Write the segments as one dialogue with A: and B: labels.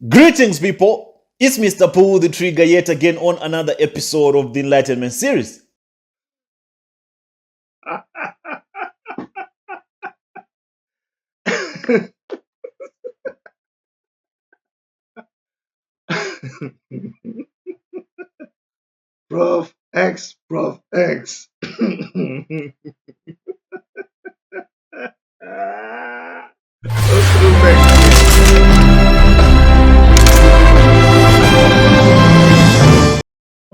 A: Greetings, people. It's Mr. Pooh the Trigger yet again on another episode of the Enlightenment series.
B: Prof X, Prof X.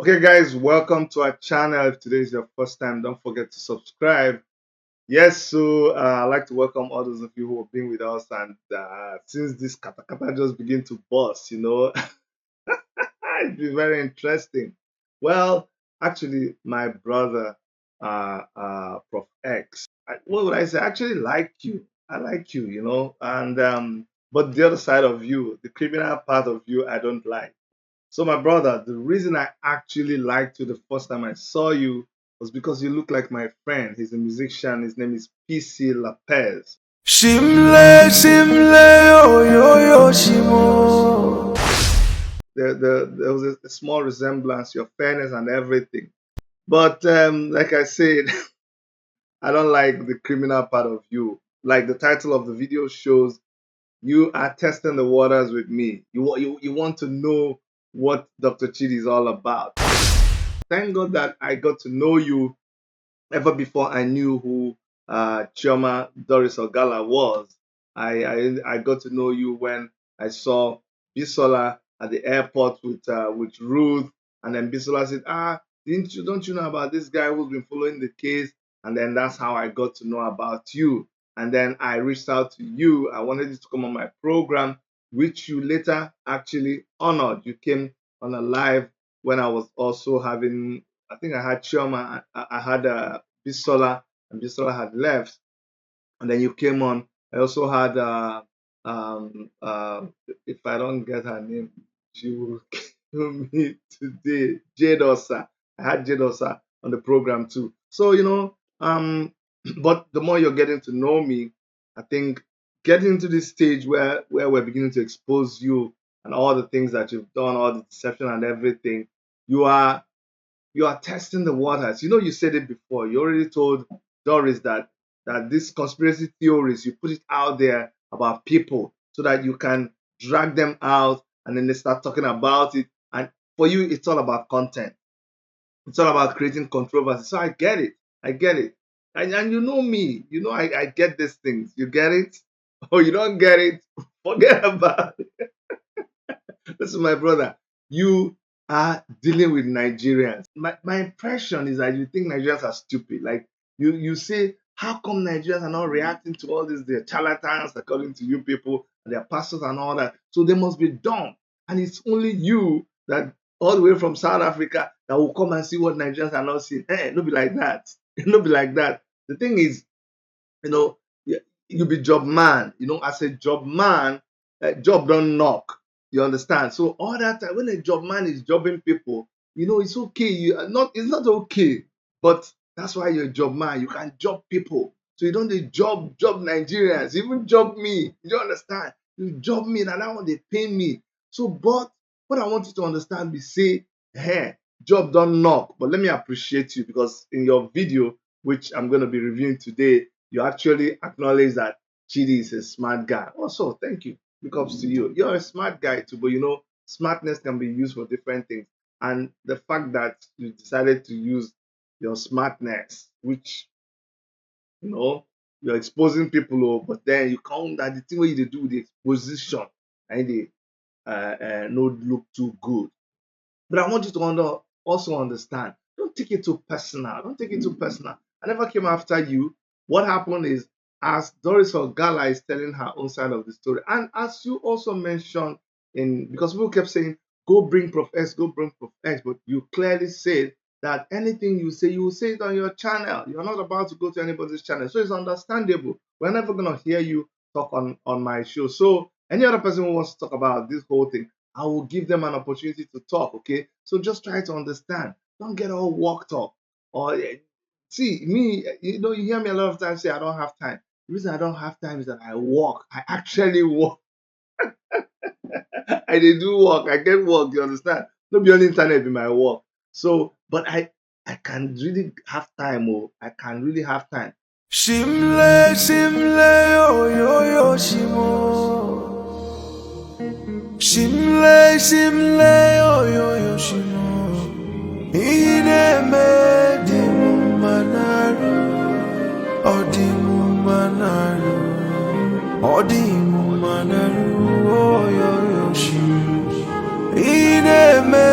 B: Okay, guys, welcome to our channel. If today is your first time, don't forget to subscribe. Yes, so I'd like to welcome all those of you who have been with us, and since this katakata just begin to bust, it's been very interesting. Well, actually, my brother, Prof X, what would I say? I actually like you. I like you, and but the other side of you, the criminal part of you, I don't like. So, my brother, the reason I actually liked you the first time I saw you was because you look like my friend. He's a musician. His name is PC Lapez.
C: Shimle, shimle, yo, yo, yo, shimo.
B: There was a small resemblance, your fairness and everything. But like I said, I don't like the criminal part of you. Like the title of the video shows, you are testing the waters with me. You want to know what Dr. Chidi is all about. Thank God that I got to know you ever before I knew who Chioma Doris Ogala was. I got to know you when I saw Bisola at the airport with Ruth, and then Bisola said, don't you know about this guy who's been following the case? And then that's how I got to know about you. And then I reached out to you. I wanted you to come on my program, which you later actually honored. You came on a live when I was also having, I think I had Chioma, I had Bisola, and Bisola had left, and then you came on. I also had, um, uh, if I don't get her name, she will kill me today. Jadosa. I had Jadosa on the program too. So but the more you're getting to know me, I think getting to this stage where we're beginning to expose you and all the things that you've done, all the deception and everything, you are you are testing the waters. You said it before. You already told Doris that these conspiracy theories, you put it out there about people so that you can drag them out and then they start talking about it. And for you, it's all about content. It's all about creating controversy. So I get it. I get it. And you know me. I get these things. You get it? Or you don't get it? Forget about it. Listen, my brother, you are dealing with Nigerians. My impression is that you think Nigerians are stupid. Like you say, how come Nigerians are not reacting to all these their charlatans according to you people and their pastors and all that? So they must be dumb. And it's only you that all the way from South Africa that will come and see what Nigerians are not seeing. Hey, no be like that. No be like that. The thing is, you know, you be job man. As a job man, job don't knock. You understand? So all that time when a job man is jobbing people, it's okay. It's not okay, but that's why you're a job man. You can job people. So you don't job Nigerians, even job me. You understand? You job me, and that one they pay me. So, but what I want you to understand is say, hey, job don't knock. But let me appreciate you because in your video, which I'm going to be reviewing today, you actually acknowledge that Chidi is a smart guy. Also, thank you. Big ups to you. You're a smart guy too, but smartness can be used for different things. And the fact that you decided to use your smartness, which you're exposing people, but then you count that the thing where you do with the exposition and they not look too good. But I want you to also understand. Don't take it too personal. Don't take it too personal. I never came after you. What happened is, as Doris Ogala is telling her own side of the story, and as you also mentioned because people kept saying, go bring Prof X, go bring Prof X, but you clearly said that anything you say, you will say it on your channel. You're not about to go to anybody's channel. So it's understandable. We're never going to hear you talk on my show. So any other person who wants to talk about this whole thing, I will give them an opportunity to talk, okay? So just try to understand. Don't get all worked up. Or see, me, you hear me a lot of times say I don't have time. The reason I don't have time is that I work. I actually work. I dey do work, I get work, you understand? No be on internet be my work. So, but I can really have time, oh, I can really have time.
C: Shimle, shimle, yo, yo, yo, shimo. Shimle, shimle, yo, yo, yo, shimo. Ine me di mumanaru, odi mumanaru, odi mumanaru, oh, yo, yo, shimo. Ine me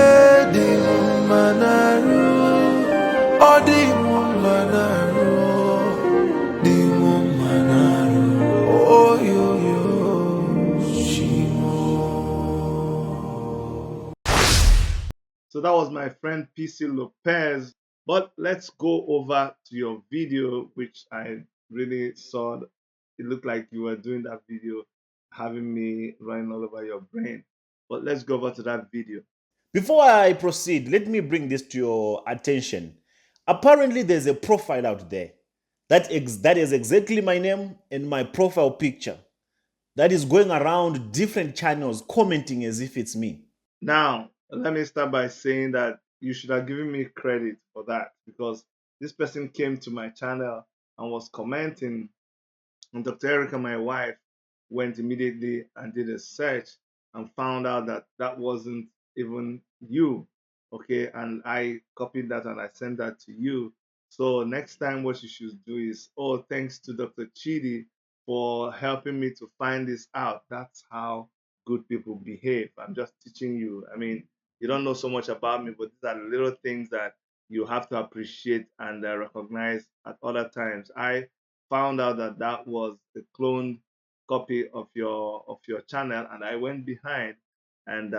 C: di mumanaru, odi mumanaru, di mumanaru, oh, yo, yo, shimo.
B: So that was my friend PC Lopez. But let's go over to your video, which I really saw. It looked like you were doing that video, having me running all over your brain. But let's go over to that video.
A: Before I proceed, let me bring this to your attention. Apparently, there's a profile out there that is exactly my name and my profile picture that is going around different channels commenting as if it's me.
B: Now, let me start by saying that you should have given me credit for that, because this person came to my channel and was commenting, and Dr. Erica, my wife, went immediately and did a search and found out that that wasn't even you. Okay, and I copied that and I sent that to you. So next time, what you should do is, oh, thanks to Dr. Chidi for helping me to find this out. That's how good people behave. I'm just teaching you. I mean, you don't know so much about me, but these are the little things that you have to appreciate and recognize at other times. I found out that that was a cloned copy of your channel, and I went behind and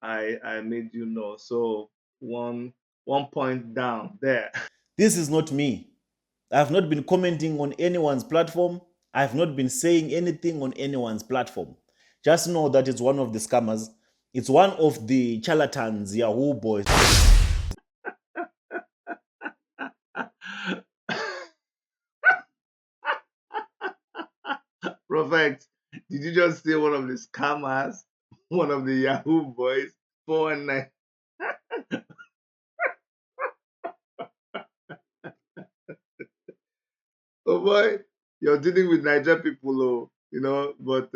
B: I made you know. So one point down there.
A: This is not me. I have not been commenting on anyone's platform. I have not been saying anything on anyone's platform. Just know that it's one of the scammers. It's one of the charlatans, Yahoo boys.
B: Prof X, did you just say one of the scammers, one of the Yahoo boys, 419? Oh boy, you're dealing with Niger people, oh, you know, but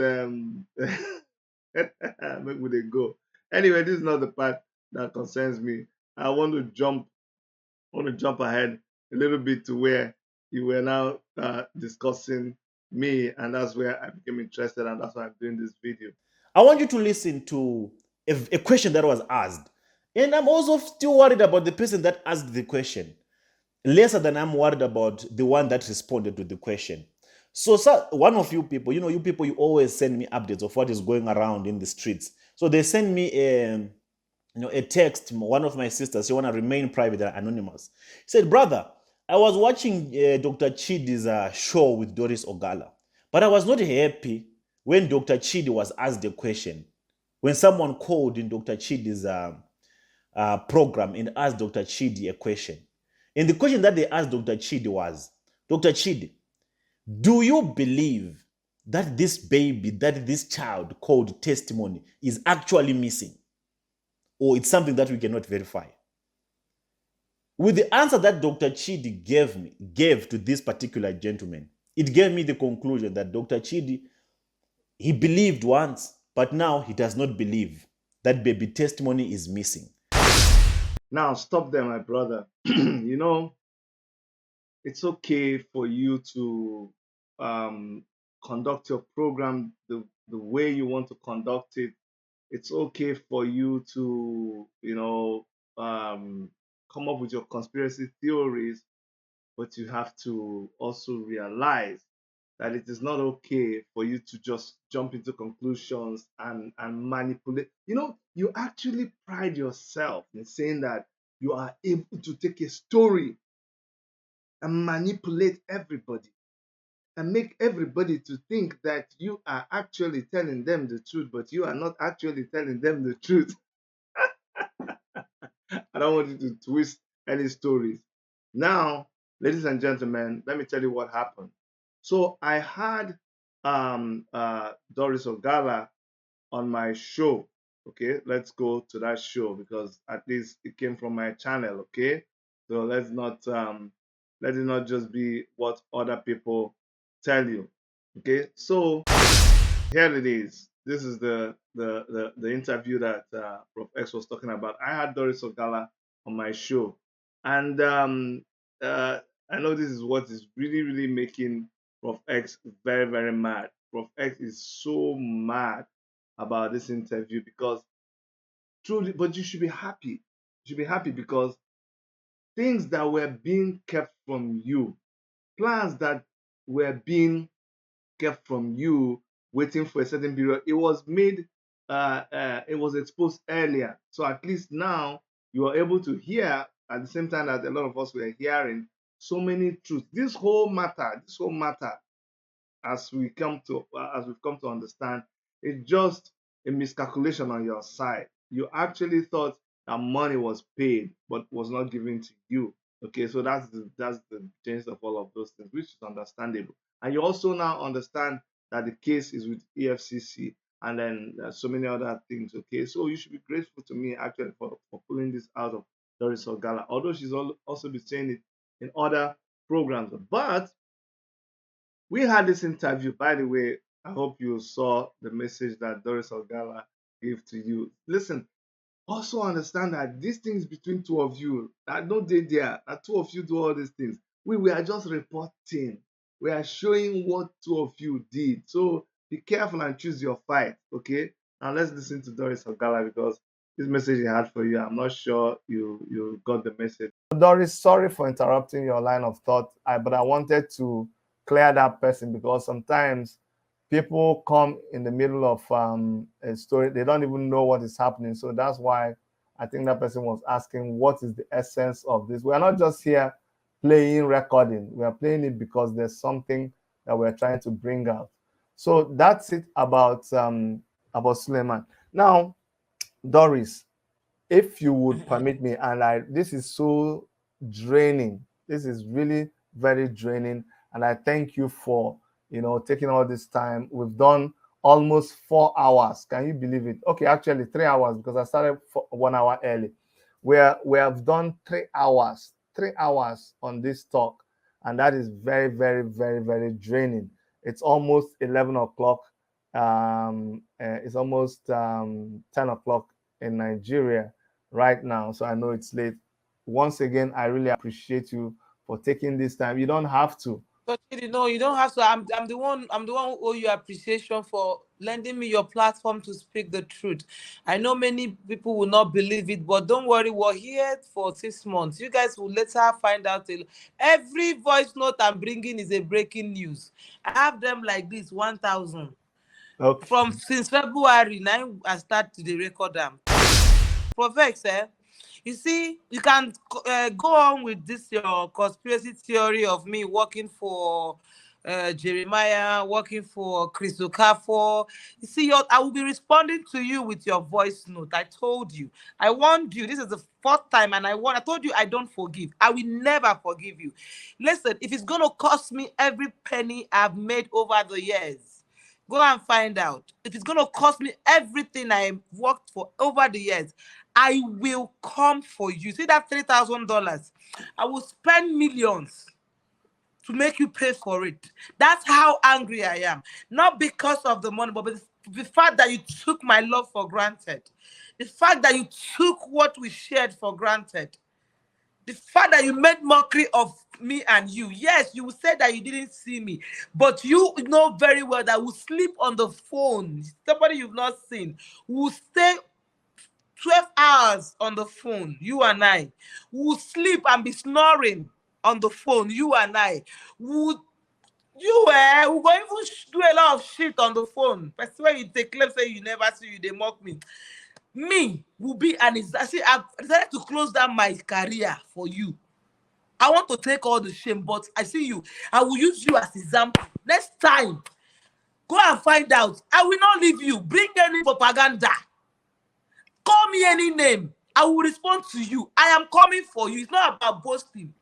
B: make we dey go. Anyway, this is not the part that concerns me. I want to jump ahead a little bit to where you were now discussing me, and that's where I became interested, and that's why I'm doing this video.
A: I want you to listen to a question that was asked. And I'm also still worried about the person that asked the question, lesser than I'm worried about the one that responded to the question. So, one of you people, you people, you always send me updates of what is going around in the streets. So they send me a text. One of my sisters, she want to remain private and anonymous. She said, "Brother, I was watching Dr. Chidi's show with Doris Ogala, but I was not happy when Dr. Chidi was asked the question. When someone called in Dr. Chidi's program and asked Dr. Chidi a question. And the question that they asked Dr. Chidi was, Dr. Chidi, do you believe that this baby, that this child called testimony is actually missing? Or it's something that we cannot verify?" With the answer that Dr. Chidi gave to this particular gentleman, it gave me the conclusion that Dr. Chidi, he believed once, but now he does not believe that baby testimony is missing.
B: Now, stop there, my brother. You know, it's okay for you to conduct your program the way you want to conduct it. It's okay for you to, come up with your conspiracy theories, but you have to also realize that it is not okay for you to just jump into conclusions and manipulate. You know, you actually pride yourself in saying that you are able to take a story and manipulate everybody and make everybody to think that you are actually telling them the truth, but you are not actually telling them the truth. I don't want you to twist any stories. Now, ladies and gentlemen, let me tell you what happened. So I had Doris Ogala on my show. Okay, let's go to that show because at least it came from my channel. Okay, so let it not just be what other people tell you. Okay, so here it is. This is the interview that Prof X was talking about. I had Doris Ogala on my show, and uh, I know this is what is really making Prof X very mad. Prof X is so mad about this interview because truly, but you should be happy. You should be happy because things that were being kept from you, plans that were being kept from you, waiting for a certain period, it was made, it was exposed earlier. So at least now you are able to hear at the same time that a lot of us were hearing so many truths. This whole matter, as we've come to understand, it's just a miscalculation on your side. You actually thought that money was paid but was not given to you. Okay, so that's the genesis of all of those things, which is understandable. And you also now understand that the case is with EFCC and then so many other things. Okay, so you should be grateful to me actually for pulling this out of Doris Ogala, although she's also been saying it in other programs. But we had this interview, by the way. I hope you saw the message that Doris Ogala gave to you. Listen, also understand that these things between two of you, that no day there, that two of you do all these things. We are just reporting. We are showing what two of you did. So be careful and choose your fight, okay? Now let's listen to Doris Ogala because this message he had for you, I'm not sure you got the message.
D: Doris, sorry for interrupting your line of thought, but I wanted to clear that person because sometimes people come in the middle of a story, they don't even know what is happening. So that's why I think that person was asking, what is the essence of this? We are not just here playing recording. We are playing it because there's something that we're trying to bring out. So that's it about Suleiman. Now, Doris, if you would permit me, and this is so draining. This is really very draining, and I thank you for taking all this time. We've done almost 4 hours. Can you believe it? Okay, actually 3 hours because I started 1 hour early. We have done 3 hours, 3 hours on this talk, and that is very draining. It's almost 11 o'clock. It's almost 10 o'clock in Nigeria right now, so I know it's late. Once again, I really appreciate you for taking this time. You don't have to.
E: But no, you don't have to. I'm the one who owe you appreciation for lending me your platform to speak the truth. I know many people will not believe it, but don't worry, we're here for 6 months. You guys will later find out. Every voice note I'm bringing is a breaking news. I have them like this, 1,000.
D: Okay.
E: From since February, now I start to the record them. Prof X, you see, you can go on with this your conspiracy theory of me working for Jeremiah, working for Chris Okafor. You see, I will be responding to you with your voice note. I told you. I warned you. This is the fourth time, and I told you I don't forgive. I will never forgive you. Listen, if it's going to cost me every penny I've made over the years, go and find out. If it's going to cost me everything I worked for over the years, I will come for you. See that $3,000? I will spend millions to make you pay for it. That's how angry I am. Not because of the money, but the fact that you took my love for granted. The fact that you took what we shared for granted. The fact that you made mockery of me and you. Yes, you said that you didn't see me, but you know very well that we'll sleep on the phone. Somebody you've not seen. We'll stay 12 hours on the phone, you and I. We'll sleep and be snoring on the phone, you and I. We're going to do a lot of shit on the phone. I swear you take claim, say you never see you, they mock me. Me will be I've decided to close down my career for you. I want to take all the shame, but I see you. I will use you as example. Next time, go and find out. I will not leave you. Bring any propaganda. Call me any name. I will respond to you. I am coming for you. It's not about boasting.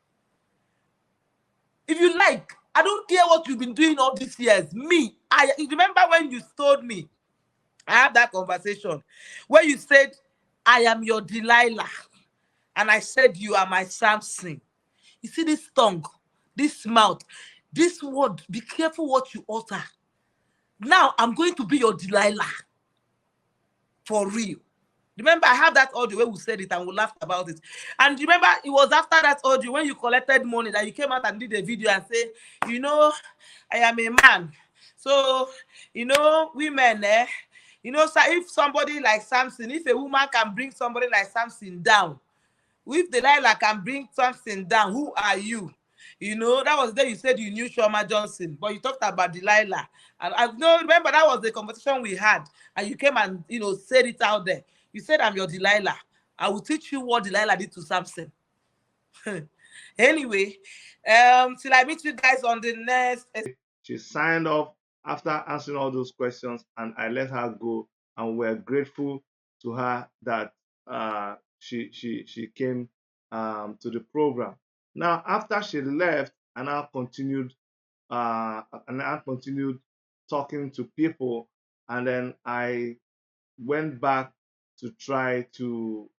E: If you like, I don't care what you've been doing all these years. Me, you remember when you told me I have that conversation where you said, I am your Delilah. And I said, you are my Samson. You see this tongue, this mouth, this word, be careful what you utter. Now I'm going to be your Delilah. For real. Remember, I have that audio where we said it and we laughed about it. And remember, it was after that audio when you collected money that you came out and did a video and said, you know, I am a man. So, you know, women, you know, so if somebody like Samson, if a woman can bring somebody like Samson down, if Delilah can bring something down, who are you? You know, that was there you said you knew Shoma Johnson, but you talked about Delilah. And I know, remember that was the conversation we had, and you came and, you know, said it out there. You said, I'm your Delilah. I will teach you what Delilah did to Samson. Anyway, till I meet you guys on the next.
B: She signed off after answering all those questions, and I let her go. And we're grateful to her that she came to the program. Now, after she left, and I continued talking to people, and then I went back to try to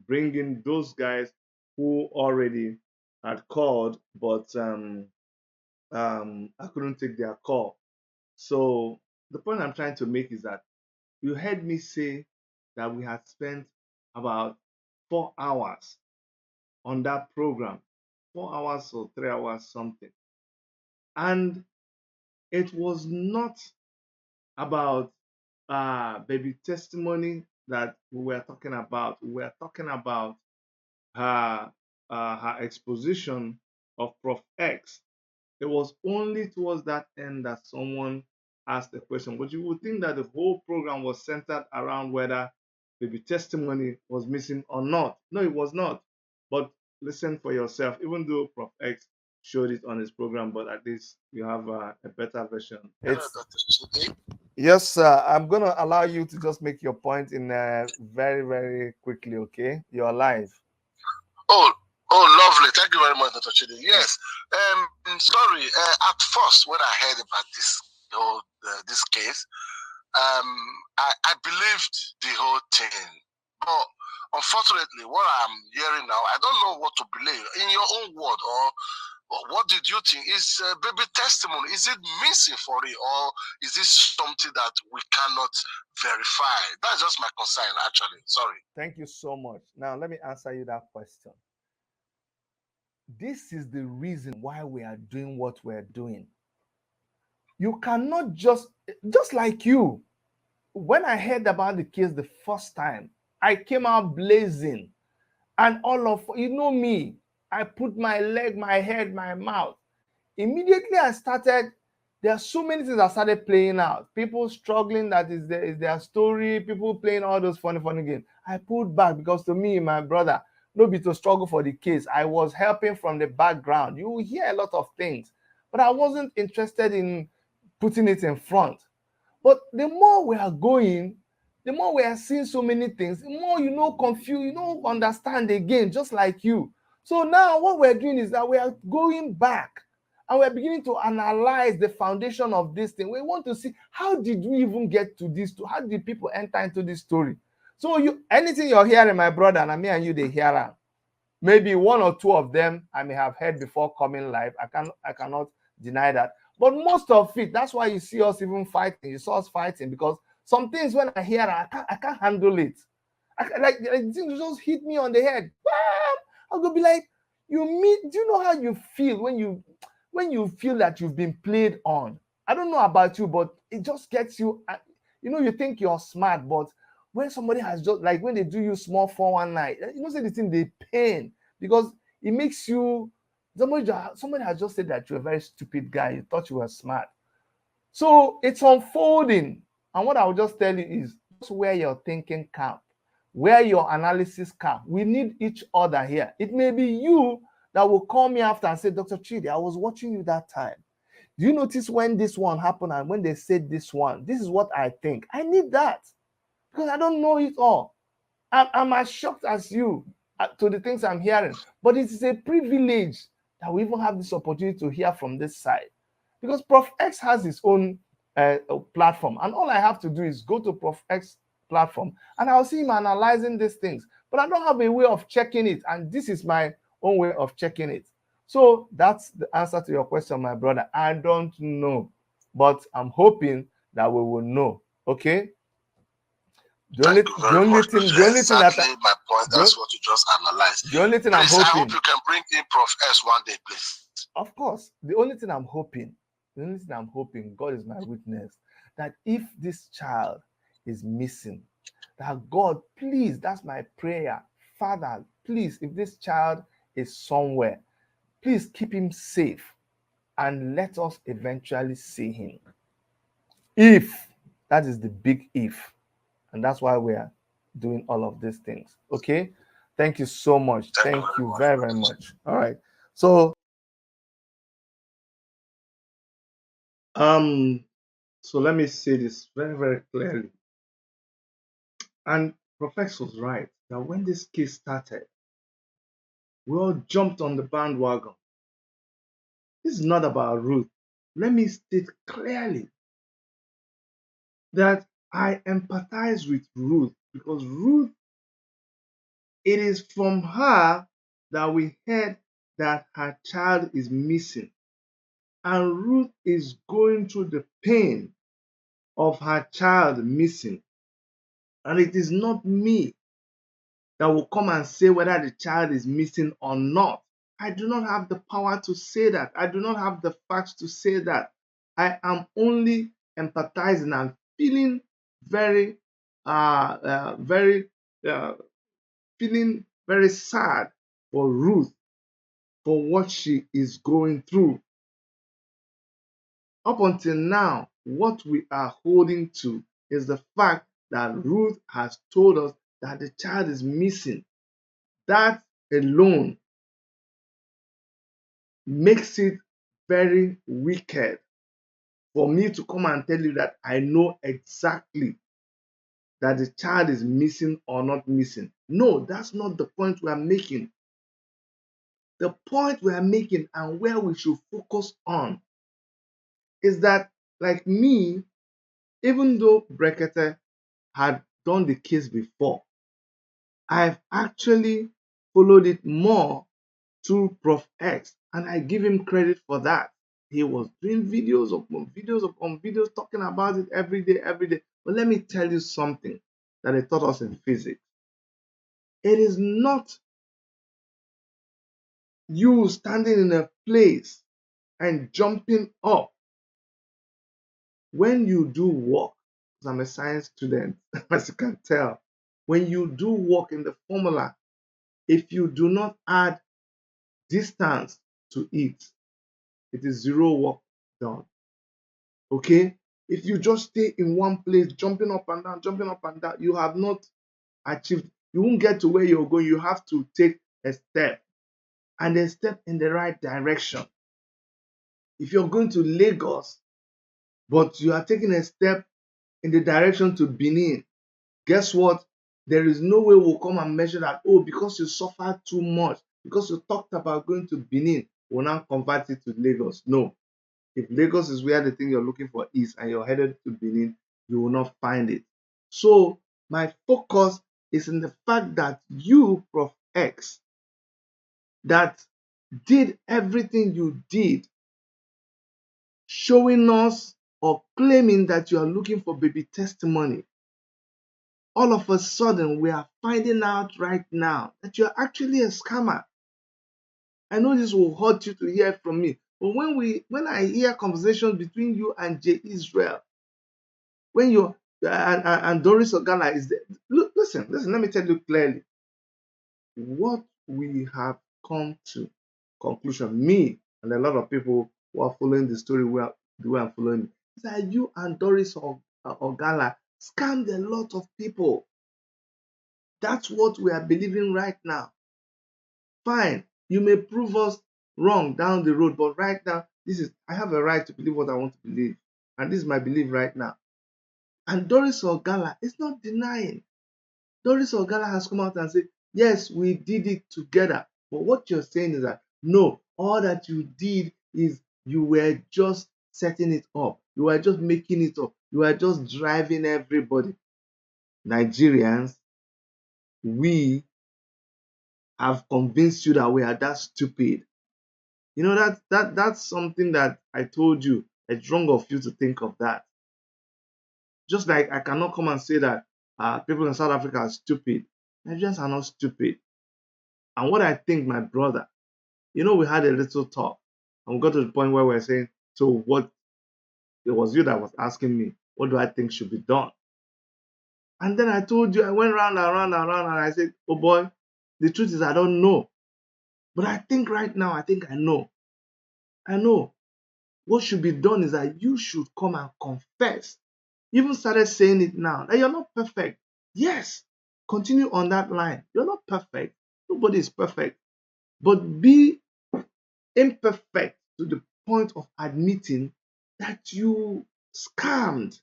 B: bring in those guys who already had called, but I couldn't take their call. So the point I'm trying to make is that you heard me say that we had spent about 4 hours on that program, 4 hours or 3 hours something. And it was not about baby testimony that we were talking about. We were talking about her exposition of Prof X. It was only towards that end that someone asked a question. But you would think that the whole program was centered around whether baby testimony was missing or not. No, it was not. But listen for yourself, even though Prof X showed it on his program, but at least you have a better version.
D: Yes, sir. I'm going to allow you to just make your point in very, very quickly, okay? You're live.
F: Oh, lovely. Thank you very much, Dr. Chidi. Yes. Sorry. At first, when I heard about this case, I believed the whole thing. But unfortunately, what I'm hearing now, I don't know what to believe. In your own word, or what did you think? Is baby testimony, is it missing for it, or is this something that we cannot verify? That's just my concern, actually. Sorry.
D: Thank you so much. Now, let me answer you that question. This is the reason why we are doing what we're doing. You cannot just like you. When I heard about the case the first time, I came out blazing. And all of, you know me, I put my leg, my head, my mouth. Immediately I started, there are so many things that started playing out. People struggling, that is their story, people playing all those funny games. I pulled back because to me, my brother, no be to struggle for the case. I was helping from the background. You will hear a lot of things, but I wasn't interested in putting it in front. But the more we are going, the more we are seeing so many things, the more confused, understand again, just like you. So now what we're doing is that we are going back and we're beginning to analyze the foundation of this thing. We want to see, how did we even get to this? How did people enter into this story? So anything you're hearing, my brother, and me and you, they hear them. Maybe one or two of them I may have heard before coming live. I cannot deny that. But most of it, that's why you see us even fighting. You saw us fighting because some things when I hear, I can't handle it. Things just hit me on the head. I'll go be like, do you know how you feel when you feel that you've been played on? I don't know about you, but it just gets you, you think you're smart, but when somebody has just, like when they do you small 419, say the thing, they pain because it makes you, somebody has just said that you're a very stupid guy. You thought you were smart. So it's unfolding. And what I will just tell you is just wear your thinking cap, wear your analysis cap. We need each other here. It may be you that will call me after and say, Dr. Chidi, I was watching you that time. Do you notice when this one happened and when they said this one? This is what I think. I need that because I don't know it all. I'm as shocked as you to the things I'm hearing. But it is a privilege that we even have this opportunity to hear from this side. Because Prof X has his own platform, and all I have to do is go to Prof X platform and I'll see him analyzing these things, but I don't have a way of checking it, and this is my own way of checking it. So that's the answer to your question, my brother. I don't know, but I'm hoping that we will know. Okay.
F: Thank you very much. Exactly my point. That's what you just analyzed.
D: The only thing
F: please,
D: I'm hoping,
F: I hope you can bring in Prof S one day, please.
D: Of course. The only thing I'm hoping, God is my witness, that if this child is missing, that God, please, that's my prayer. Father, please, if this child is somewhere, please keep him safe and let us eventually see him. If, that is the big if. And that's why we are doing all of these things. Okay. Thank you so much. Thank you very, very much. All right. So
B: let me say this very, very clearly. And Professor was right that when this case started, we all jumped on the bandwagon. This is not about Ruth. Let me state clearly that I empathize with Ruth because Ruth, it is from her that we heard that her child is missing. And Ruth is going through the pain of her child missing. And it is not me that will come and say whether the child is missing or not. I do not have the power to say that. I do not have the facts to say that. I am only empathizing and feeling feeling very sad for Ruth for what she is going through. Up until now, what we are holding to is the fact that Ruth has told us that the child is missing. That alone makes it very wicked for me to come and tell you that I know exactly that the child is missing or not missing. No, that's not the point we are making. The point we are making and where we should focus on is that, like me, even though Brekete had done the case before, I've actually followed it more through Prof X, and I give him credit for that. He was doing videos upon videos talking about it every day. But let me tell you something that they taught us in physics. It is not you standing in a place and jumping up. When you do work, because I'm a science student, as you can tell, when you do work in the formula, if you do not add distance to it, it is zero work done. Okay? If you just stay in one place, jumping up and down, you have not achieved, you won't get to where you're going. You have to take a step, and a step in the right direction. If you're going to Lagos, but you are taking a step in the direction to Benin, guess what? There is no way we'll come and measure that, oh, because you suffered too much, because you talked about going to Benin, we'll now convert it to Lagos. No. If Lagos is where the thing you're looking for is and you're headed to Benin, you will not find it. So my focus is in the fact that you, Prof X, that did everything you did, showing us or claiming that you are looking for baby testimony. All of a sudden, we are finding out right now that you're actually a scammer. I know this will hurt you to hear from me, but when I hear conversations between you and J. Israel, when you and Doris Ogala is there, look, listen, let me tell you clearly what we have come to conclusion. Me and a lot of people who are following the story the way I'm following it, is that you and Doris Ogala scammed a lot of people. That's what we are believing right now. Fine, you may prove us wrong down the road, but right now, I have a right to believe what I want to believe, and this is my belief right now. And Doris Ogala is not denying. Doris Ogala has come out and said, yes, we did it together. But what you're saying is that, no, all that you did is you were just setting it up. You were just making it up. You were just driving everybody. Nigerians, we have convinced you that we are that stupid. You know that's something that I told you. It's wrong of you to think of that. Just like I cannot come and say that people in South Africa are stupid. Nigerians are not stupid. And what I think, my brother, we had a little talk, and we got to the point where we're saying, so what? It was you that was asking me, what do I think should be done? And then I told you, I went round and round and round, and I said, oh boy, the truth is I don't know. But I think right now, I think I know. I know. What should be done is that you should come and confess. You even started saying it now, that you're not perfect. Yes, continue on that line. You're not perfect. Nobody is perfect. But be imperfect to the point of admitting that you scammed.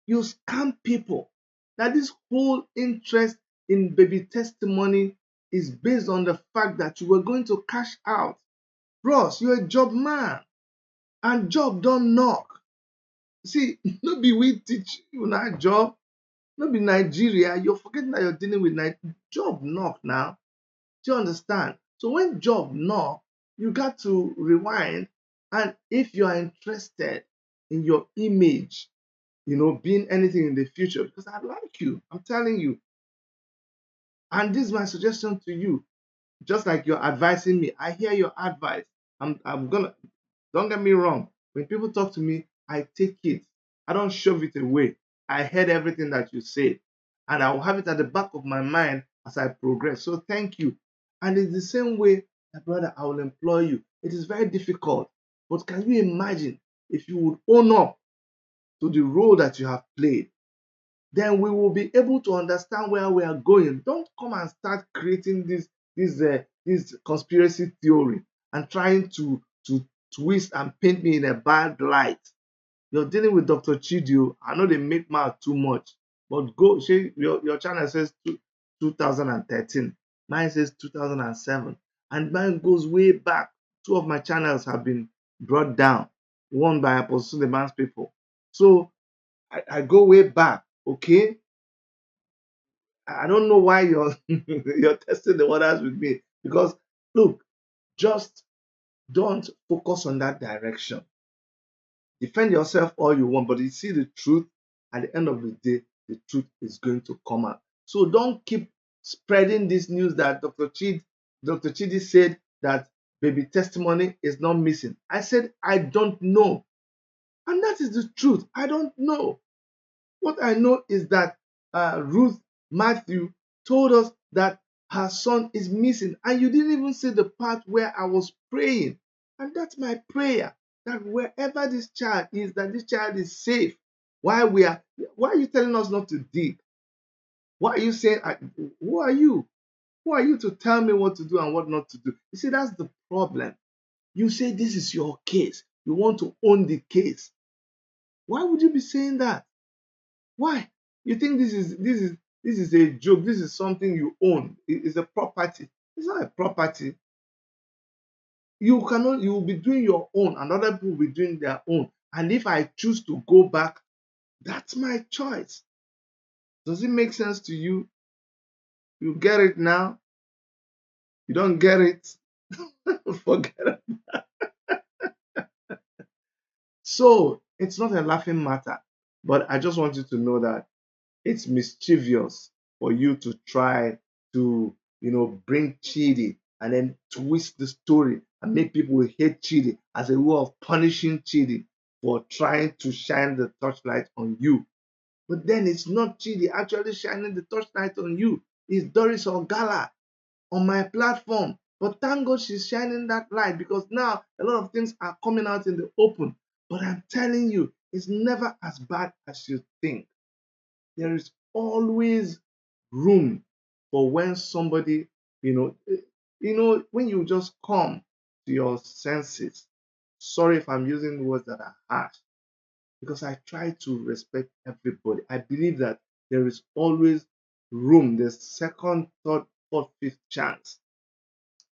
B: You scam people. That this whole interest in baby testimony is based on the fact that you were going to cash out. Bros, you're a job man, and job don't knock. See, no be we teach you na job, no be Nigeria. You're forgetting that you're dealing with job knock now. Do you understand? So when job knock, you got to rewind, and if you are interested in your image, being anything in the future, because I like you, I'm telling you. And this is my suggestion to you. Just like you're advising me, I hear your advice. I'm gonna, don't get me wrong. When people talk to me, I take it. I don't shove it away. I heard everything that you said, and I will have it at the back of my mind as I progress. So thank you. And it's the same way, my brother, I will employ you. It is very difficult, but can you imagine if you would own up to the role that you have played? Then we will be able to understand where we are going. Don't come and start creating this conspiracy theory and trying to twist and paint me in a bad light. You're dealing with Dr. Chidi. I know they make mouth too much, but go. Your channel says 2013. Mine says 2007, and mine goes way back. Two of my channels have been brought down, one by Apostle Suleiman's people. So I go way back. Okay, I don't know why you're you're testing the waters with me, because look, just don't focus on that direction. Defend yourself all you want, but you see the truth at the end of the day, the truth is going to come out. So don't keep spreading this news that Dr. Chidi said that baby testimony is not missing. I said I don't know. And that is the truth. I don't know. What I know is that Ruth Matthew told us that her son is missing, and you didn't even see the part where I was praying. And that's my prayer, that wherever this child is, that this child is safe. Why are you telling us not to dig? Why are you saying, who are you? Who are you to tell me what to do and what not to do? You see, that's the problem. You say this is your case. You want to own the case. Why would you be saying that? Why? You think this is a joke? This is something you own. It's a property. It's not a property. You will be doing your own, and other people will be doing their own. And if I choose to go back, that's my choice. Does it make sense to you? You get it now? You don't get it? Forget it. So it's not a laughing matter, but I just want you to know that it's mischievous for you to try to, bring Chidi and then twist the story and make people hate Chidi as a way of punishing Chidi for trying to shine the torchlight on you. But then it's not Chidi actually shining the torchlight on you. It's Doris Ogala on my platform. But thank God she's shining that light, because now a lot of things are coming out in the open. But I'm telling you, it's never as bad as you think. There is always room for when somebody, when you just come to your senses. Sorry if I'm using words that are harsh, because I try to respect everybody. I believe that there is always room. There's second, third, fourth, fifth chance.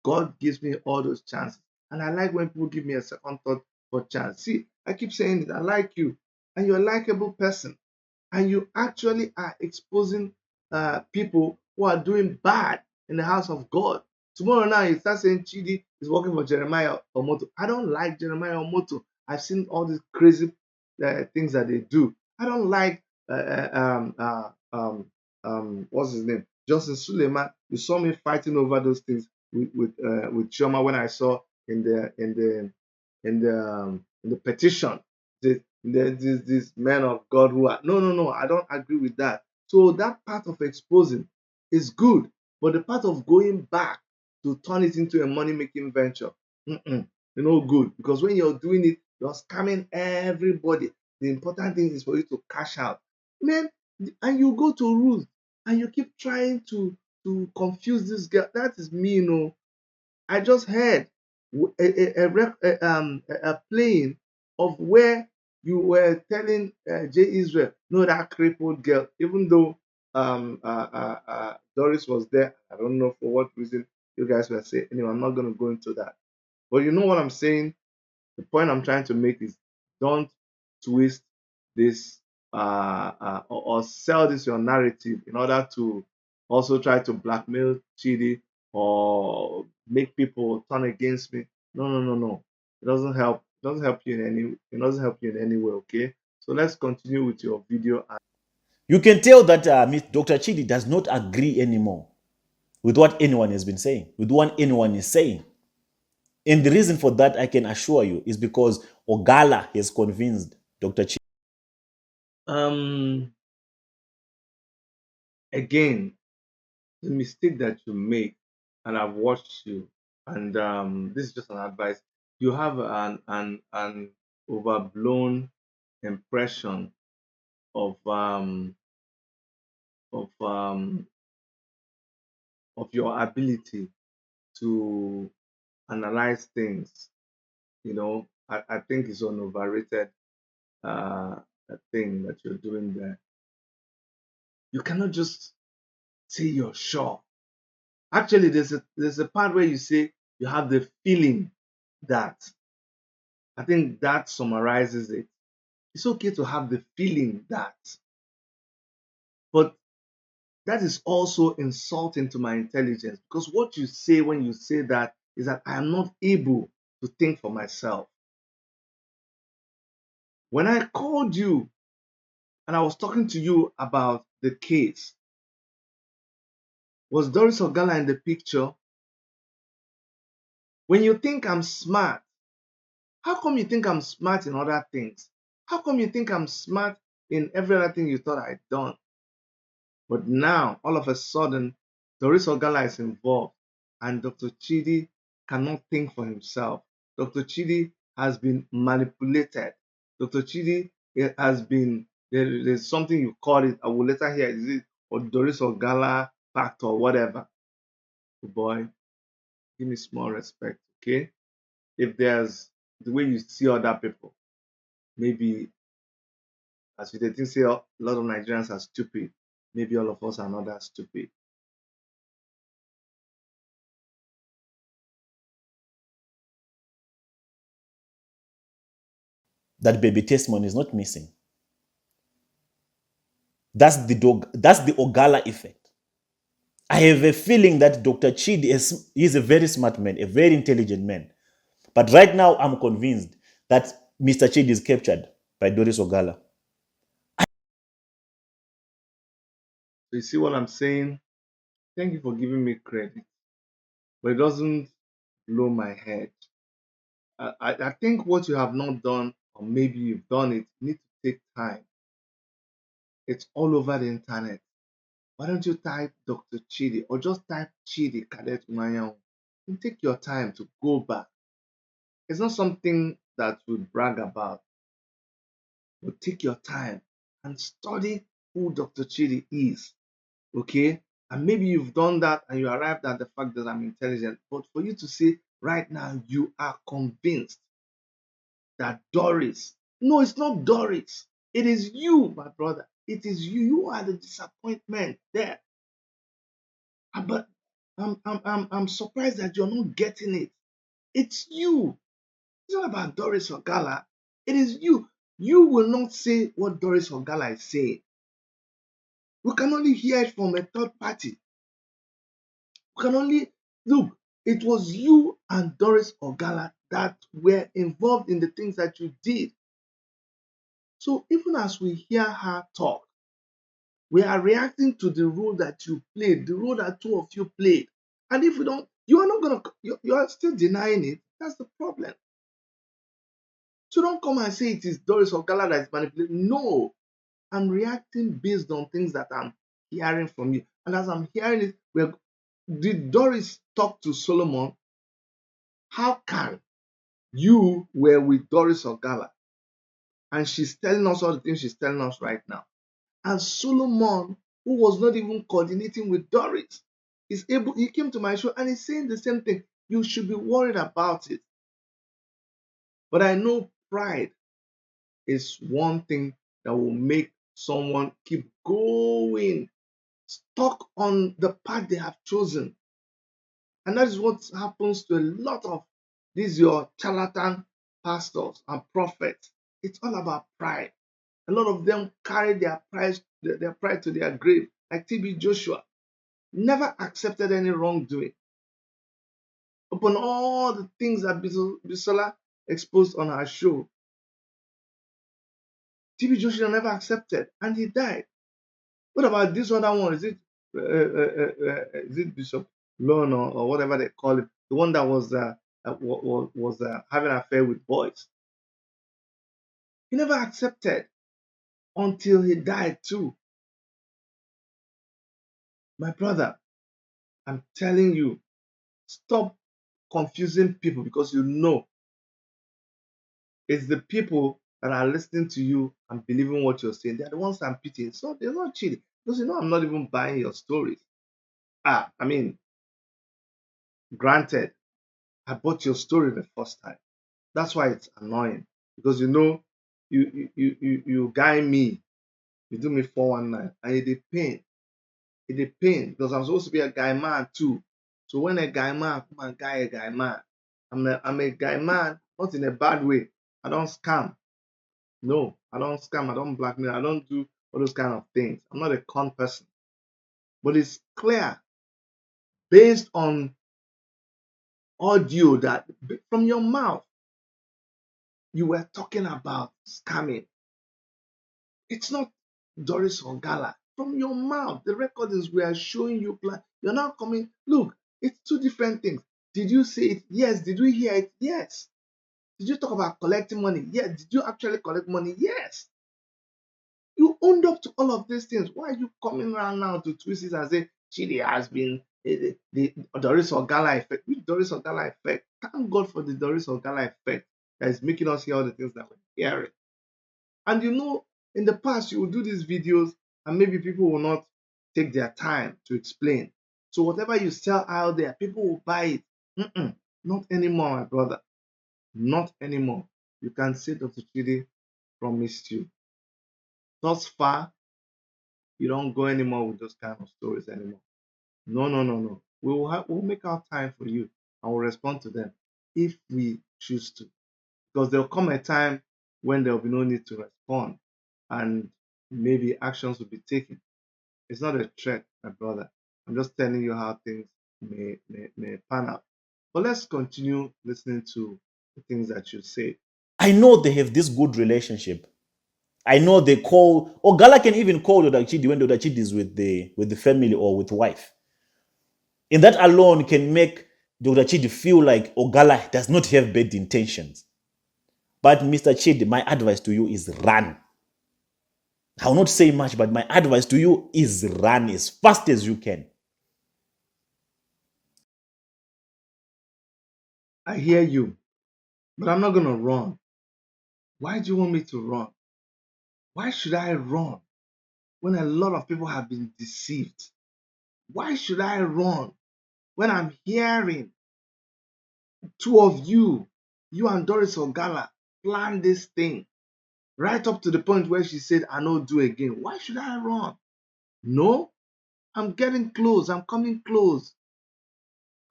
B: God gives me all those chances. And I like when people give me a second, third, fourth chance. See, I keep saying it. I like you, and you're a likable person, and you actually are exposing people who are doing bad in the house of God. Tomorrow now you start saying Chidi is working for Jeremiah Omoto. I don't like Jeremiah Omoto. I've seen all these crazy things that they do. I don't like what's his name, Justin Suleiman. You saw me fighting over those things with Chioma when I saw in the petition these men of God who are no, I don't agree with that. So that part of exposing is good, but the part of going back to turn it into a money making venture, good, because when you're doing it, you're scamming everybody. The important thing is for you to cash out, man. And you go to Ruth and you keep trying to confuse this girl. That is me, I just heard a playing of where you were telling J. Israel, no, that crippled girl, even though Doris was there. I don't know for what reason you guys were saying. Anyway, I'm not going to go into that. But you know what I'm saying? The point I'm trying to make is don't twist this or sell this your narrative in order to also try to blackmail Chidi or make people turn against me. No. It doesn't help. It doesn't help you in any. It doesn't help you in any way. Okay. So let's continue with your video.
A: You can tell that Dr. Chidi does not agree anymore with what anyone has been saying, with what anyone is saying. And the reason for that, I can assure you, is because Ogala has convinced Dr. Chidi.
B: Again, the mistake that you make, and I've watched you, and this is just an advice. You have an overblown impression of of um, of your ability to analyze things. I think it's an overrated thing that you're doing there. You cannot just say you're sure. Actually, there's a part where you say you have the feeling that. I think that summarizes it. It's okay to have the feeling that, but that is also insulting to my intelligence, because what you say when you say that is that I am not able to think for myself. When I called you and I was talking to you about the case, was Doris Ogala in the picture? When you think I'm smart, how come you think I'm smart in other things? How come you think I'm smart in every other thing you thought I'd done? But now, all of a sudden, Doris Ogala is involved, and Dr. Chidi cannot think for himself. Dr. Chidi has been manipulated. Dr. Chidi has been, there's something you call it, I will later hear, is it or Doris Ogala factor or whatever. Oh boy, give me small respect, okay? If there's the way you see other people, maybe as you didn't say a lot of Nigerians are stupid, maybe all of us are not that stupid.
A: That baby testimony is not missing. That's the Ogala effect. I have a feeling that Dr. Chidi is a very smart man, a very intelligent man. But right now, I'm convinced that Mr. Chidi is captured by Doris Ogala.
B: So you see what I'm saying? Thank you for giving me credit, but it doesn't blow my head. I think what you have not done, or maybe you've done it, you need to take time. It's all over the internet. Why don't you type Dr. Chidi or just type Chidi Cadet Mayan and take your time to go back? It's not something that we brag about, but take your time and study who Dr. Chidi is. Okay? And maybe you've done that and you arrived at the fact that I'm intelligent. But for you to say right now you are convinced that Doris, no, it's not Doris. It is you, my brother. It is you. You are the disappointment there. But I'm surprised that you're not getting it. It's you. It's not about Doris Ogala. It is you. You will not say what Doris Ogala is saying. We can only hear it from a third party. We can only look. It was you and Doris Ogala that were involved in the things that you did. So even as we hear her talk, we are reacting to the role that you played, the role that two of you played. And if we don't, you are not gonna, you are still denying it. That's the problem. So don't come and say it is Doris Ogala that is manipulating. No, I'm reacting based on things that I'm hearing from you. And as I'm hearing it, did Doris talk to Solomon? How can you were with Doris Ogala and she's telling us all the things she's telling us right now? And Solomon, who was not even coordinating with Doris, he came to my show and he's saying the same thing. You should be worried about it. But I know pride is one thing that will make someone keep going, stuck on the path they have chosen. And that is what happens to a lot of these your charlatan pastors and prophets. It's all about pride. A lot of them carry their pride to their grave, like TB Joshua. Never accepted any wrongdoing. Upon all the things that Bisola exposed on her show, TB Joshua never accepted, and he died. What about this other one? Is it Bishop Lon or whatever they call it? The one that was having an affair with boys. He never accepted until he died too. My brother, I'm telling you, stop confusing people, because you know it's the people that are listening to you and believing what you're saying. They're the ones I'm pitying. So they're not cheating, because you know I'm not even buying your stories. I mean, granted, I bought your story the first time. That's why it's annoying, because you know you guy me, you do me 419, and it pain. It pain because I'm supposed to be a guy man too. So when a guy man come and guy a guy man, I'm a guy man, not in a bad way. I don't scam. No, I don't scam. I don't blackmail. I don't do all those kind of things. I'm not a con person. But it's clear based on audio that from your mouth you were talking about scamming. It's not Doris Ogala. From your mouth, the recordings we are showing you. You're not coming. Look, it's two different things. Did you say it? Yes. Did we hear it? Yes. Did you talk about collecting money? Yes. Did you actually collect money? Yes. You owned up to all of these things. Why are you coming around now to twist it and say Chidi has been the Doris Ogala effect? Which Doris Ogala effect? Thank God for the Doris Ogala effect that is making us hear all the things that we're hearing. And you know, in the past, you will do these videos and maybe people will not take their time to explain. So whatever you sell out there, people will buy it. Not anymore, my brother. Not anymore. You can say Dr. Chidi promised you. Thus far, you don't go anymore with those kind of stories anymore. No. We'll make our time for you and we'll respond to them if we choose to. Because there'll come a time when there'll be no need to respond and maybe actions will be taken. It's not a threat, my brother. I'm just telling you how things may pan out. But let's continue listening to the things that you say.
A: I know they have this good relationship. I know they call, Ogala can even call Dr. Chidi when Dr. Chidi is with the family or with wife. And that alone can make Dr. Chidi feel like Ogala does not have bad intentions. But Mr. Chidi, my advice to you is run. I will not say much, but my advice to you is run as fast as you can.
B: I hear you, but I'm not going to run. Why do you want me to run? Why should I run when a lot of people have been deceived? Why should I run when I'm hearing two of you and Doris Ogala, plan this thing right up to the point where she said, I don't do again? Why should I run? No, I'm getting close. I'm coming close.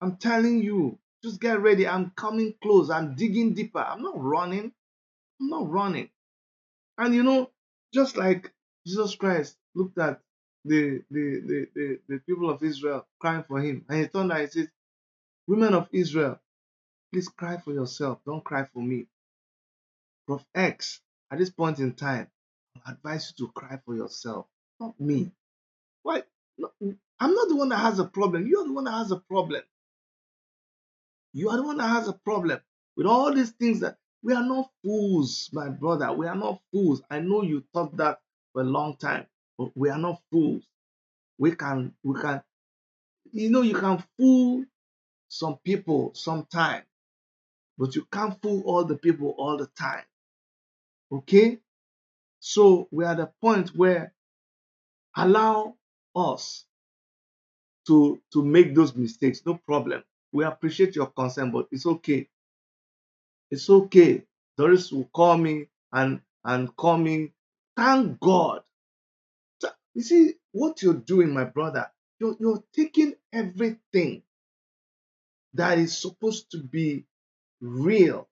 B: I'm telling you, just get ready. I'm coming close. I'm digging deeper. I'm not running. I'm not running. And you know, just like Jesus Christ looked at the people of Israel crying for him, and he turned and he said, women of Israel, please cry for yourself. Don't cry for me. Prof X, at this point in time, I advise you to cry for yourself, not me. Why? No, I'm not the one that has a problem. You're the one that has a problem. You are the one that has a problem with all these things. That we are not fools, my brother. We are not fools. I know you thought that for a long time, but we are not fools. We can, you can fool some people sometime, but you can't fool all the people all the time. Okay? So we are at the point where allow us to make those mistakes. No problem. We appreciate your concern, but it's okay. It's okay. Doris will call me and call me. Thank God. You see what you're doing, my brother. You're taking everything that is supposed to be real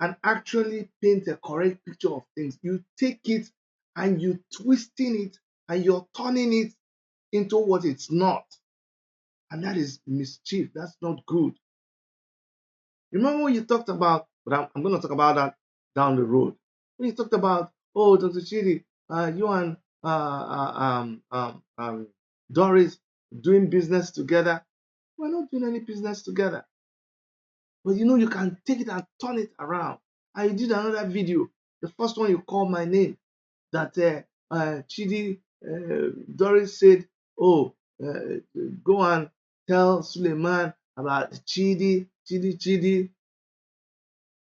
B: and actually paint a correct picture of things. You take it and you twisting it and you're turning it into what it's not. And that is mischief. That's not good. Remember when you talked about, but I'm going to talk about that down the road. When you talked about, oh, Dr. Chidi, you and Doris doing business together. We're not doing any business together. But you know, you can take it and turn it around. I did another video. The first one you called my name. That Chidi, Doris said, oh, go and tell Suleiman about Chidi.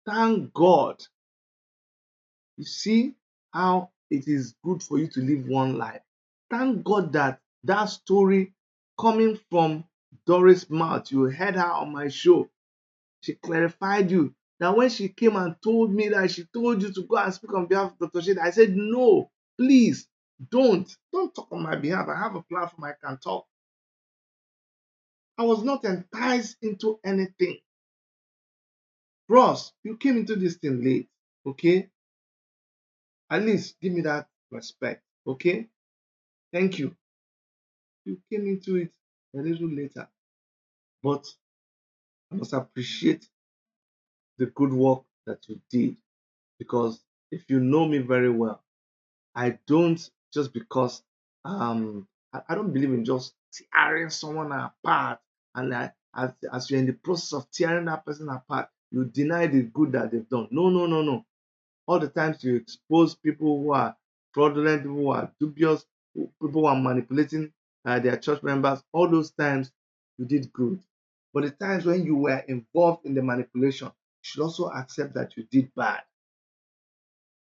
B: Thank God. You see how it is good for you to live one life. Thank God that that story coming from Doris' mouth, you heard her on my show. She clarified you. That when she came and told me that she told you to go and speak on behalf of Dr. Shade, I said, no, please don't talk on my behalf. I have a platform, I can talk. I was not enticed into anything. Ross, you came into this thing late, okay? At least give me that respect, okay? Thank you. You came into it a little later, but I must appreciate the good work that you did, because if you know me very well, I don't just because I don't believe in just tearing someone apart, and as you're in the process of tearing that person apart, you deny the good that they've done. No. All the times you expose people who are fraudulent, people who are dubious, people who are manipulating their church members, all those times you did good. But the times when you were involved in the manipulation, you should also accept that you did bad.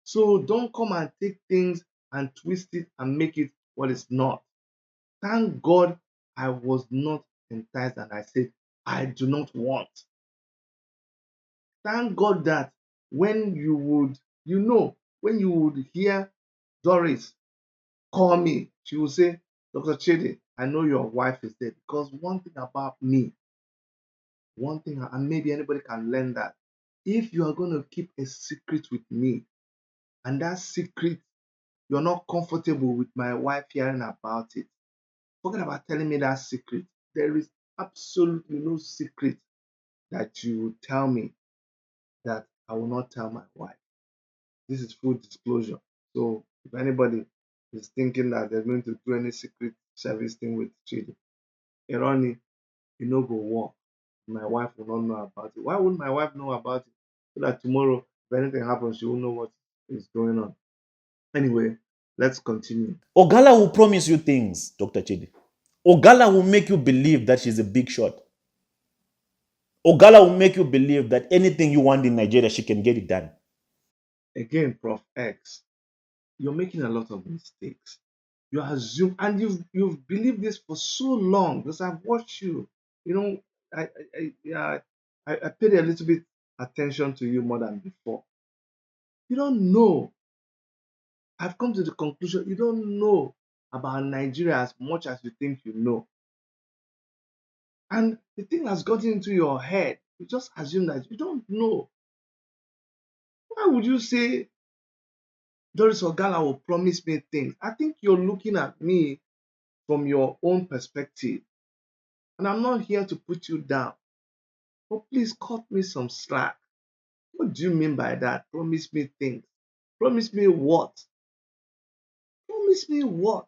B: So don't come and take things and twist it and make it what it's not. Thank God I was not enticed and I said, I do not want. Thank God that when you would, when you would hear Doris call me, she would say, Dr. Chidi, I know your wife is dead. Because one thing about me, and maybe anybody can learn that, if you are going to keep a secret with me, and that secret, you're not comfortable with my wife hearing about it, forget about telling me that secret. There is absolutely no secret that you will tell me that I will not tell my wife. This is full disclosure. So if anybody is thinking that they're going to do any secret service thing with Chidi, Irony, you know go work. My wife will not know about it. Why wouldn't my wife know about it? So that tomorrow, if anything happens, she will know what is going on. Anyway, let's continue.
A: Ogala will promise you things, Dr. Chidi. Ogala will make you believe that she's a big shot. Ogala will make you believe that anything you want in Nigeria, she can get it done.
B: Again, Prof X, you're making a lot of mistakes. You assume, and you've believed this for so long, because I've watched you. You know, I paid a little bit attention to you more than before. You don't know. I've come to the conclusion you don't know about Nigeria as much as you think you know. And the thing has gotten into your head. You just assume that you don't know. Why would you say Doris Ogala will promise me things? I think you're looking at me from your own perspective. And I'm not here to put you down. But please cut me some slack. What do you mean by that? Promise me things. Promise me what? Promise me what?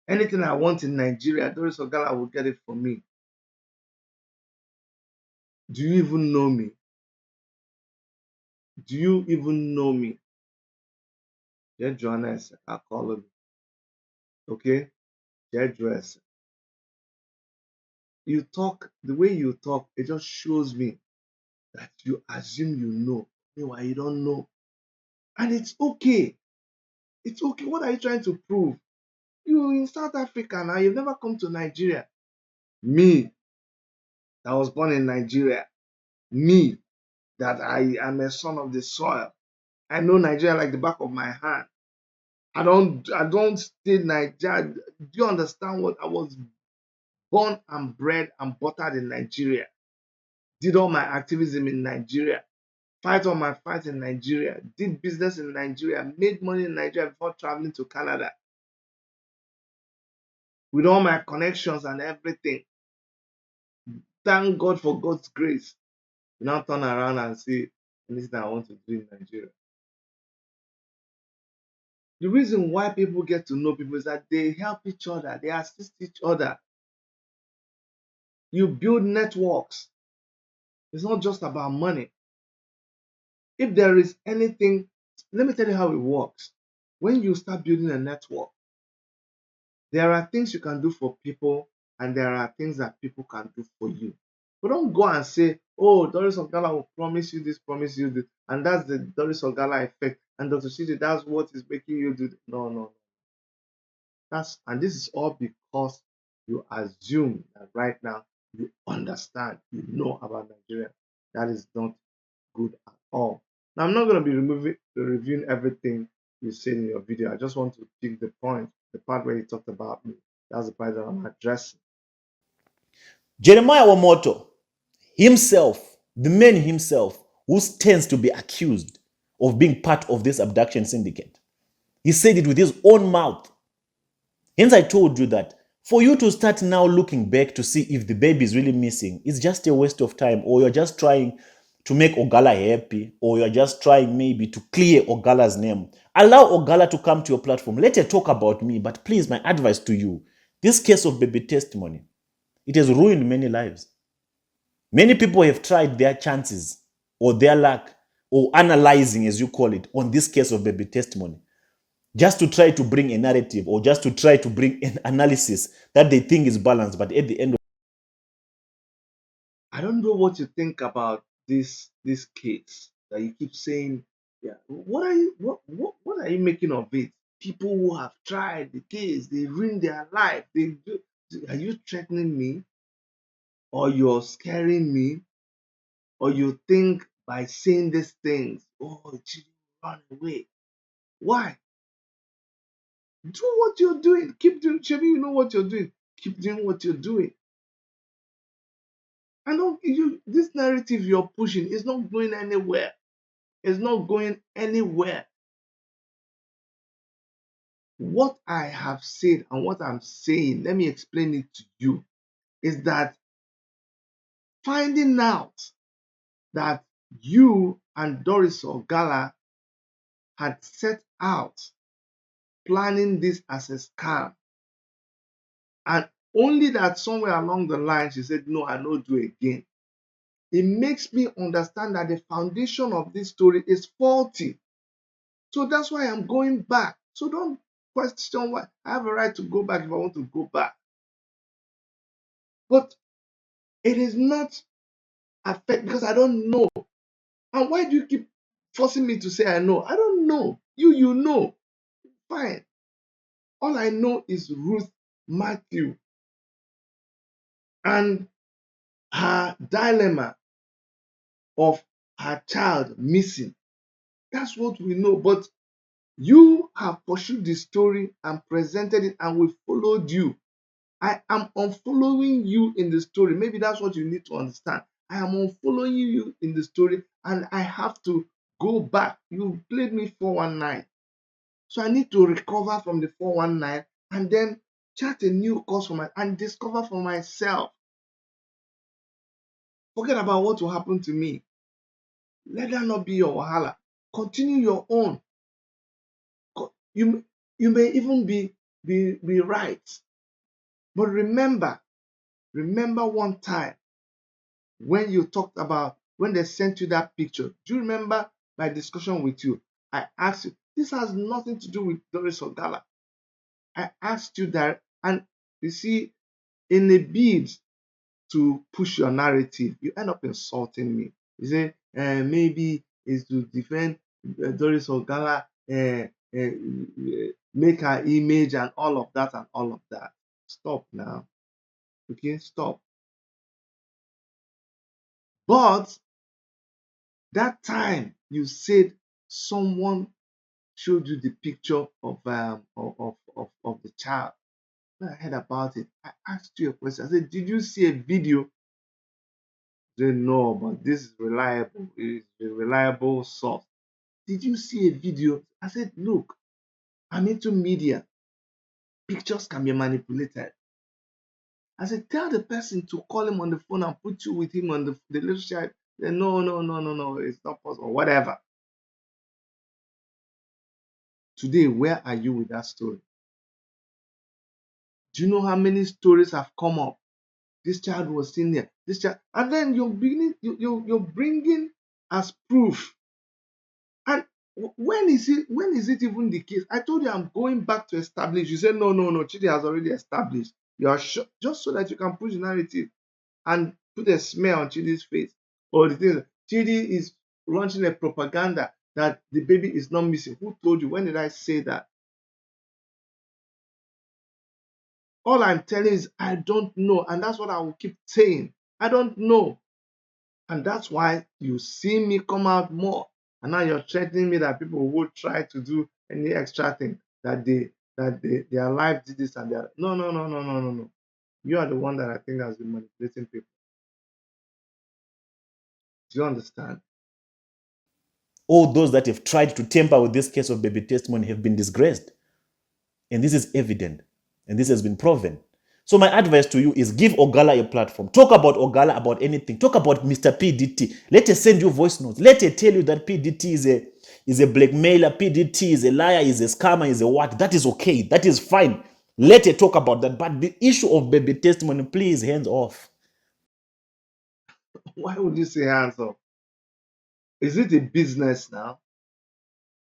B: Anything I want in Nigeria, Doris Ogala will get it for me. Do you even know me? Do you even know me? Yeah, Joanna, I'll call him. Okay? Yeah, dress. You talk, the way you talk, it just shows me that you assume you know. Meanwhile, you don't know. And it's okay. It's okay. What are you trying to prove? You in South Africa now, you've never come to Nigeria. Me, that was born in Nigeria. Me, that I am a son of the soil. I know Nigeria like the back of my hand. I don't stay in Nigeria. Do you understand what I was born and bred and buttered in Nigeria? Did all my activism in Nigeria. Fight all my fights in Nigeria. Did business in Nigeria. Made money in Nigeria before traveling to Canada. With all my connections and everything. Thank God for God's grace. You now turn around and say, anything I want to do in Nigeria. The reason why people get to know people is that they help each other, they assist each other. You build networks. It's not just about money. If there is anything, let me tell you how it works. When you start building a network, there are things you can do for people, and there are things that people can do for you. But don't go and say, oh, Doris Ogala will promise you this, and that's the Doris Ogala effect. And Dr. Chidi, that's what is making you do this. No. And this is all because you assume that right now you understand, you know about Nigeria. That is not good at all. Now, I'm not going to be reviewing everything you said in your video. I just want to pick the point, the part where you talked about me. That's the part that I'm addressing.
A: Jeremiah Wamoto himself, the man himself, who tends to be accused of being part of this abduction syndicate, he said it with his own mouth. Hence, I told you that for you to start now looking back to see if the baby is really missing, it's just a waste of time, or you're just trying to make Ogala happy, or you're just trying maybe to clear Ogala's name. Allow Ogala to come to your platform. Let her talk about me, but please, my advice to you, this case of baby testimony, it has ruined many lives. Many people have tried their chances or their luck or analyzing, as you call it, on this case of baby testimony, just to try to bring a narrative or just to try to bring an analysis that they think is balanced. But at the end of
B: I don't know what you think about this case that you keep saying. Yeah, what are you making of it? People who have tried the case, they ruined their life. Are you threatening me, or you're scaring me, or you think by saying these things, oh, Chidi, run away? Why? Do what you're doing. Keep doing. Chidi, you know what you're doing. Keep doing what you're doing. I don't. This narrative you're pushing is not going anywhere. It's not going anywhere. What I have said and what I'm saying, let me explain it to you, is that finding out that you and Doris Ogala had set out planning this as a scam, and only that somewhere along the line she said, no, I don't do it again. It makes me understand that the foundation of this story is faulty. So that's why I'm going back. So don't question why. I have a right to go back if I want to go back. But it is not affect because I don't know. And why do you keep forcing me to say I know? I don't know. You know. Fine. All I know is Ruth Matthew and her dilemma of her child missing. That's what we know. But you have pursued the story and presented it, and we followed you. I am unfollowing you in the story. Maybe that's what you need to understand. I am unfollowing you in the story, and I have to go back. You played me 419. So I need to recover from the 419 and then chart a new course for and discover for myself. Forget about what will happen to me. Let that not be your wahala. Continue your own. You may even be right. But remember one time when you talked about when they sent you that picture. Do you remember my discussion with you? I asked you, this has nothing to do with Doris Ogala. I asked you that, and you see, in a bid to push your narrative, you end up insulting me. You say, maybe it's to defend Doris Ogala, make her image and all of that and all of that. Stop now. Okay, stop. But that time you said someone showed you the picture of the child. When I heard about it, I asked you a question. I said, did you see a video? They know, but this is reliable. It's a reliable source. Did you see a video? I said, look, I'm into media. Pictures can be manipulated. I said, tell the person to call him on the phone and put you with him on the little chat. No, it's not possible. Whatever. Today, where are you with that story? Do you know how many stories have come up? This child was seen there. This child, and then you're bringing as proof. And when is it even the case? I told you I'm going back to establish. You said no. Chidi has already established. You are sure, just so that you can push the narrative and put a smear on Chidi's face. Or the thing, Chidi is launching a propaganda that the baby is not missing. Who told you? When did I say that? All I'm telling is I don't know, and that's what I will keep saying. I don't know, and that's why you see me come out more. And now you're threatening me that people will try to do any extra thing that their life did this and that. No. You are the one that I think has been manipulating people. Do you understand?
A: All those that have tried to tamper with this case of baby testimony have been disgraced. And this is evident. And this has been proven. So my advice to you is give Ogala a platform. Talk about Ogala about anything. Talk about Mr. PDT. Let her send you voice notes. Let her tell you that PDT is a blackmailer, PDT is a liar, is a scammer, is a what. That is okay. That is fine. Let her talk about that. But the issue of baby testimony, please, hands off.
B: Why would you say hands off? Is it a business now?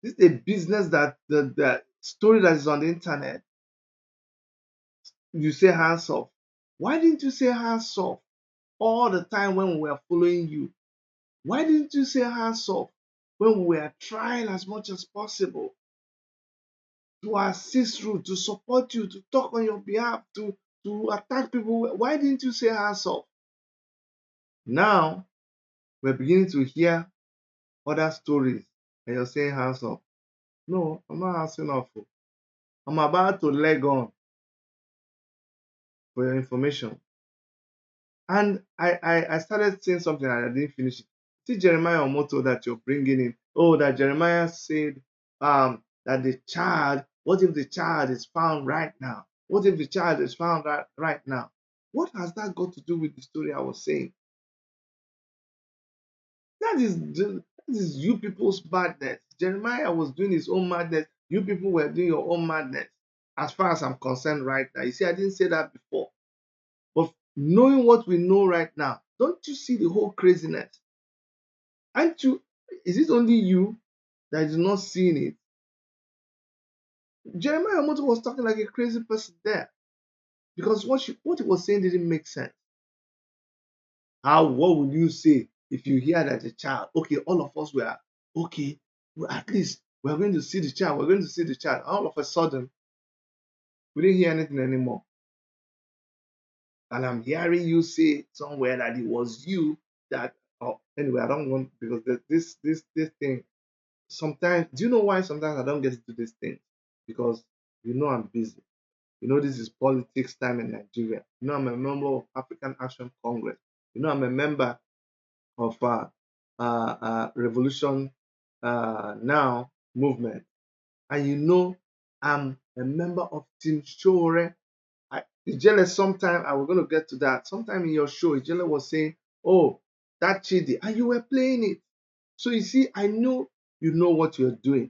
B: Is it a business that the story that is on the internet, you say hands off? Why didn't you say hands off all the time when we were following you? Why didn't you say hands off when we were trying as much as possible to assist you, to support you, to talk on your behalf, to attack people? Why didn't you say hands off? Now we're beginning to hear other stories and you're saying hands off. No, I'm not handsing off. I'm about to leg on for your information. And I started saying something and I didn't finish it. See Jeremiah Omoto that you're bringing in. Oh, that Jeremiah said that the child, what if the child is found right now? What if the child is found right now? What has that got to do with the story I was saying? That is you people's madness. Jeremiah was doing his own madness. You people were doing your own madness. As far as I'm concerned right now. You see, I didn't say that before. But knowing what we know right now, don't you see the whole craziness? Aren't you? Is it only you that is not seeing it? Jeremiah Omoto was talking like a crazy person there because what he was saying didn't make sense. What would you say if you hear that a child? Okay, all of us were okay. Well, at least we're going to see the child. We're going to see the child. All of a sudden, we didn't hear anything anymore. And I'm hearing you say somewhere that it was you that. Oh, anyway, I don't want because this thing. Sometimes, do you know why sometimes I don't get to do this thing? Because I'm busy. This is politics time in Nigeria. I'm a member of African Action Congress. I'm a member of Revolution Now movement. And you know, I'm a member of Team Shore. Ijele, sometime I was going to get to that. Sometime in your show, Ijele was saying, "Oh, that Chidi," and you were playing it. So you see, I know you know what you're doing,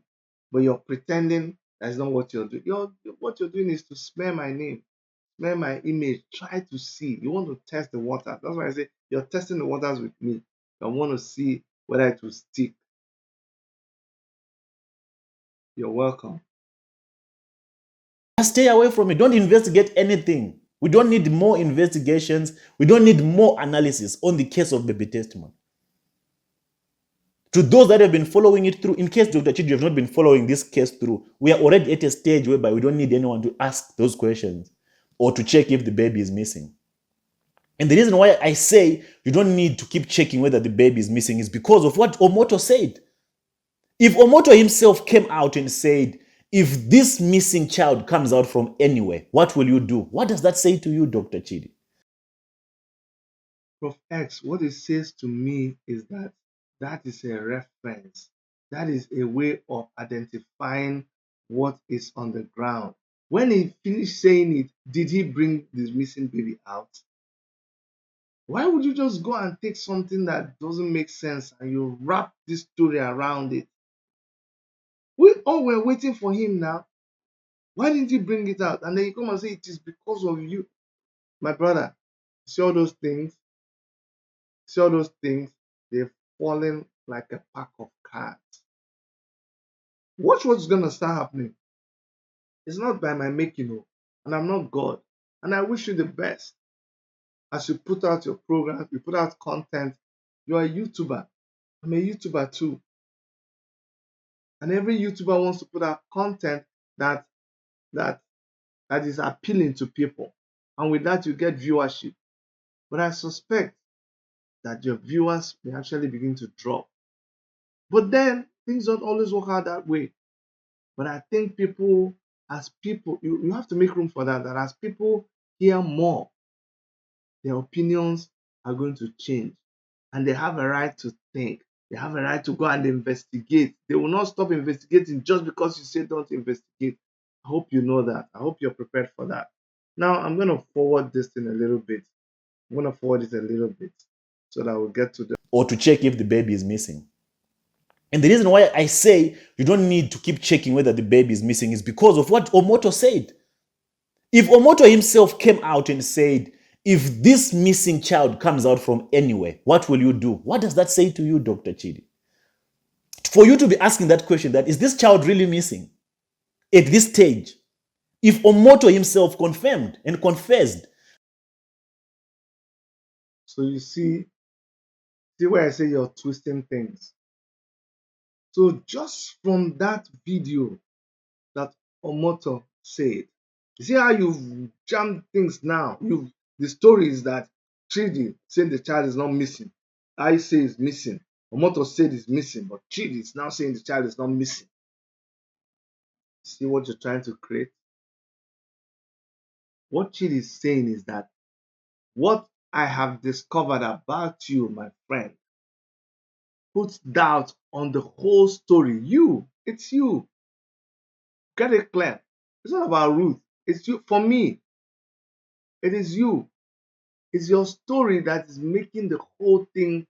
B: but you're pretending that's not what you're doing. What you're doing is to smear my name, smear my image. Try to see. You want to test the waters. That's why I say you're testing the waters with me. I want to see whether it will stick. You're welcome.
A: Stay away from it. Don't investigate anything. We don't need more investigations. We don't need more analysis on the case of baby testimony. To those that have been following it through, in case Dr. Chidi, you have not been following this case through, we are already at a stage whereby we don't need anyone to ask those questions or to check if the baby is missing. And the reason why I say you don't need to keep checking whether the baby is missing is because of what Omoto said. If Omoto himself came out and said, if this missing child comes out from anywhere, what will you do? What does that say to you, Dr. Chidi?
B: Prof X, what it says to me is that that is a reference. That is a way of identifying what is on the ground. When he finished saying it, did he bring this missing baby out? Why would you just go and take something that doesn't make sense and you wrap this story around it? We all were waiting for him now. Why didn't he bring it out? And then you come and say it is because of you. My brother, see all those things? See all those things? They're falling like a pack of cards. Watch what's gonna start happening. It's not by my making, oh, and I'm not God. And I wish you the best. As you put out your program, you put out content, you're a YouTuber. I'm a YouTuber too. And every YouTuber wants to put out content that that that is appealing to people. And with that, you get viewership. But I suspect that your viewers may actually begin to drop. But then things don't always work out that way. But I think people, you have to make room for that. That as people hear more, their opinions are going to change. And they have a right to think. They have a right to go and investigate. They will not stop investigating just because you say don't investigate. I hope you know that. I hope you're prepared for that. Now I'm going to forward this in a little bit. I'm going to forward it a little bit so that we'll get to the.
A: Or to check if the baby is missing. And the reason why I say you don't need to keep checking whether the baby is missing is because of what Omoto said. If Omoto himself came out and said, if this missing child comes out from anywhere, what will you do? What does that say to you, Dr. Chidi? For you to be asking that question, that is this child really missing at this stage? If Omoto himself confirmed and confessed.
B: So you see where I say you're twisting things. So just from that video that Omoto said, you see how you've jammed things now. The story is that Chidi said the child is not missing. I say it's missing. Omoto said it's missing, but Chidi is now saying the child is not missing. See what you're trying to create? What Chidi is saying is that what I have discovered about you, my friend, puts doubt on the whole story. It's you. Get it clear. It's not about Ruth. It's you. For me, it is you. It's your story that is making the whole thing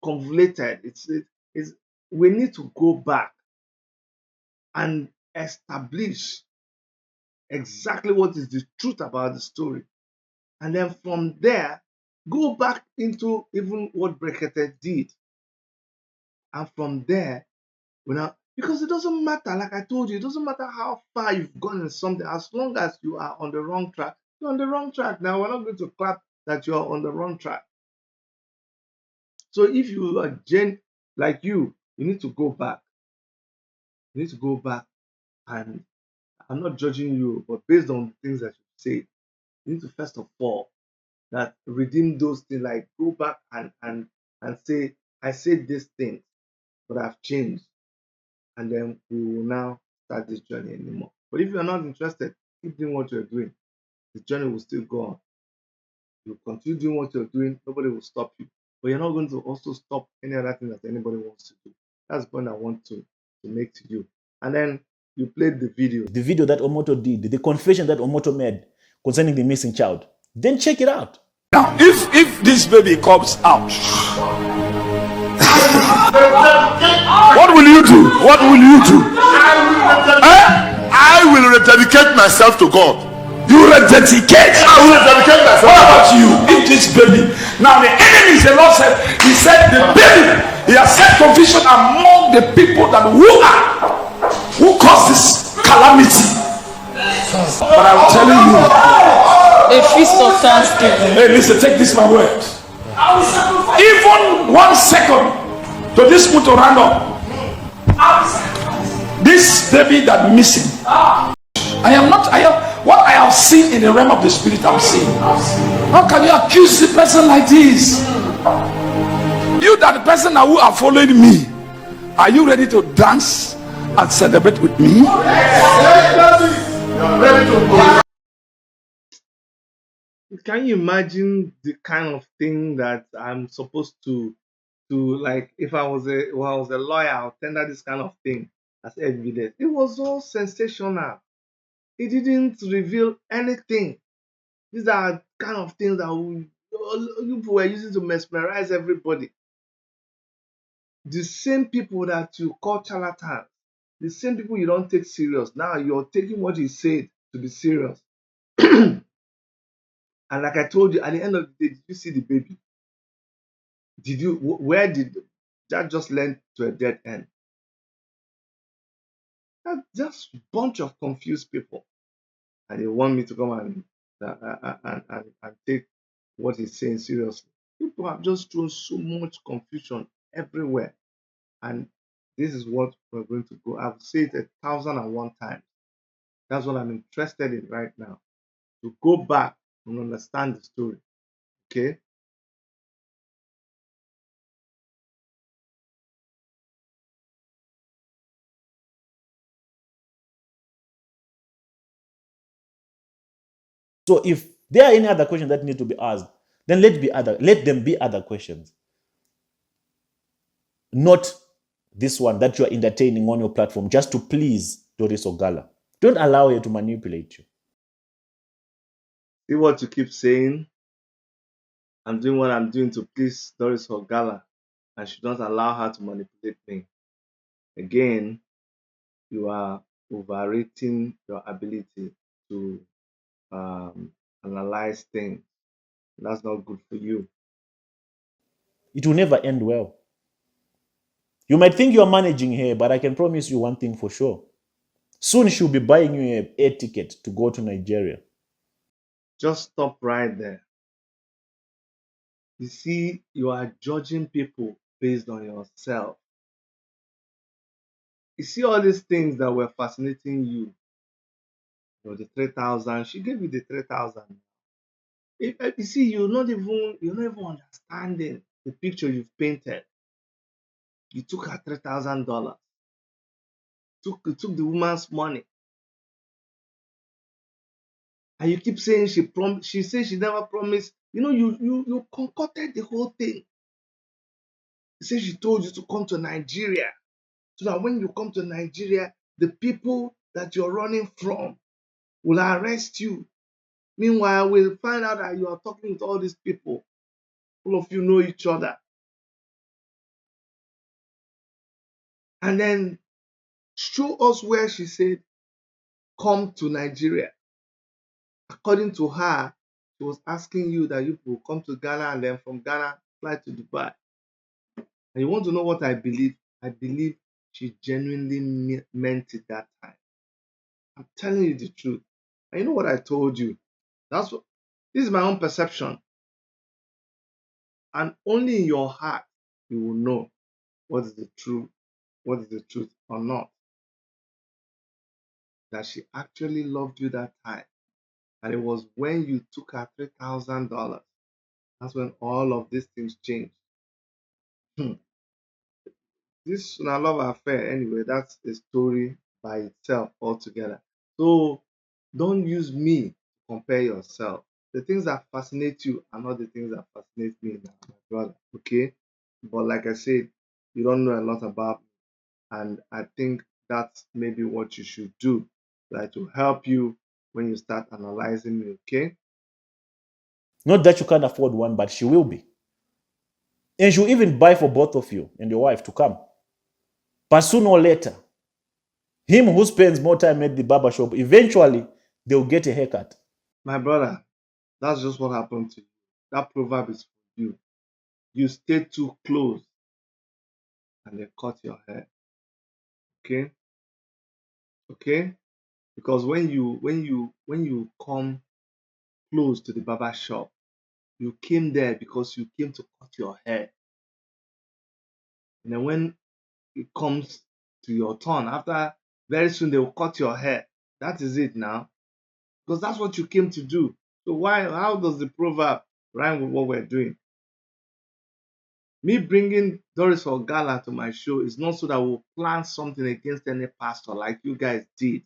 B: convoluted. It's we need to go back and establish exactly what is the truth about the story. And then from there, go back into even what Brekete did. And from there, because it doesn't matter, like I told you, it doesn't matter how far you've gone in something, as long as you are on the wrong track, you're on the wrong track. Now, we're not going to clap that you're on the wrong track. So if you are like you need to go back. You need to go back, and I'm not judging you, but based on the things that you say, you need to first of all that redeem those things, like go back and say, I said this thing, but I've changed. And then we will now start this journey anymore. But if you're not interested, keep doing what you're doing. The journey will still go on. You continue doing what you're doing, nobody will stop you. but you're not going to also stop any other thing that anybody wants to do. That's the point I want to make to you. And then you played the video.
A: The video that Omoto did, the confession that Omoto made concerning the missing child. Then check it out.
C: Now, if this baby comes out, what will you do? What will you do?
F: I will rededicate myself to God.
C: You rededicate.
F: I will rededicate myself.
C: What about you? If this baby, now the enemy, the Lord said, He said the baby, He has set confusion among the people that who caused this calamity. But I'm telling you,
G: A feast of thanksgiving.
C: hey, listen, take this my word. Even 1 second to this motor round up, this baby that missing. I am what I have seen in the realm of the spirit. I'm seeing. How can you accuse the person like this? You that the person who are following me, are you ready to dance and celebrate with me?
B: Can you imagine the kind of thing that I'm supposed to like? If I was a lawyer, I'll tender this kind of thing as evidence. It was all sensational. It didn't reveal anything. These are kind of things that you were using to mesmerize everybody. The same people that you call charlatans, the same people you don't take serious. Now you're taking what he said to be serious. And like I told you, at the end of the day, did you see the baby? Where did that just led to a dead end? That's just a bunch of confused people. And they want me to come and take what he's saying seriously. People have just thrown so much confusion everywhere. And this is what we're going to go. I've said it 1,001 times. That's what I'm interested in right now. To go back and understand the story. Okay?
A: So if there are any other questions that need to be asked, then let them be other questions. Not this one that you are entertaining on your platform just to please Doris Ogala. Don't allow her to manipulate you.
B: See what you keep saying? I'm doing what I'm doing to please Doris Ogala, and she doesn't allow her to manipulate me. Again, you are overrating your ability to analyze things. That's not good for you.
A: It will never end well. You might think you are managing her, but I can promise you one thing for sure. Soon she'll be buying you an air ticket to go to Nigeria.
B: Just stop right there. You see, you are judging people based on yourself. You see all these things that were fascinating you. The 3,000. She gave you the 3,000. You see, you're not even understanding the picture you've painted. You took her $3,000. You took the woman's money. And you keep saying she said she never promised. You concocted the whole thing. You say she told you to come to Nigeria. So that when you come to Nigeria, the people that you're running from will arrest you. Meanwhile, we'll find out that you are talking with all these people. All of you know each other. And then show us where she said, come to Nigeria. According to her, she was asking you that you will come to Ghana and then from Ghana fly to Dubai. And you want to know what I believe? I believe she genuinely meant it that time. I'm telling you the truth. And you know what I told you? This is my own perception. And only in your heart you will know what is the truth or not. That she actually loved you that time. And it was when you took her $3,000. That's when all of these things changed. This Una Love affair, anyway, that's a story by itself altogether. So don't use me to compare yourself. the things that fascinate you are not the things that fascinate me now, my brother. Okay? But like I said, you don't know a lot about me. And I think that's maybe what you should do, like to help you when you start analyzing me, okay?
A: Not that you can't afford one, but she will be. And she'll even buy for both of you and your wife to come. But sooner or later, him who spends more time at the barber shop, eventually they'll get a haircut.
B: My brother, that's just what happened to you. That proverb is for you. You stay too close and they cut your hair. Okay? Okay? Because when you come close to the barber shop, you came there because you came to cut your hair. And then when it comes to your turn, after very soon they will cut your hair. That is it now. Because that's what you came to do. So how does the proverb rhyme with what we're doing? Me bringing Doris or Gala to my show is not so that we'll plan something against any pastor like you guys did.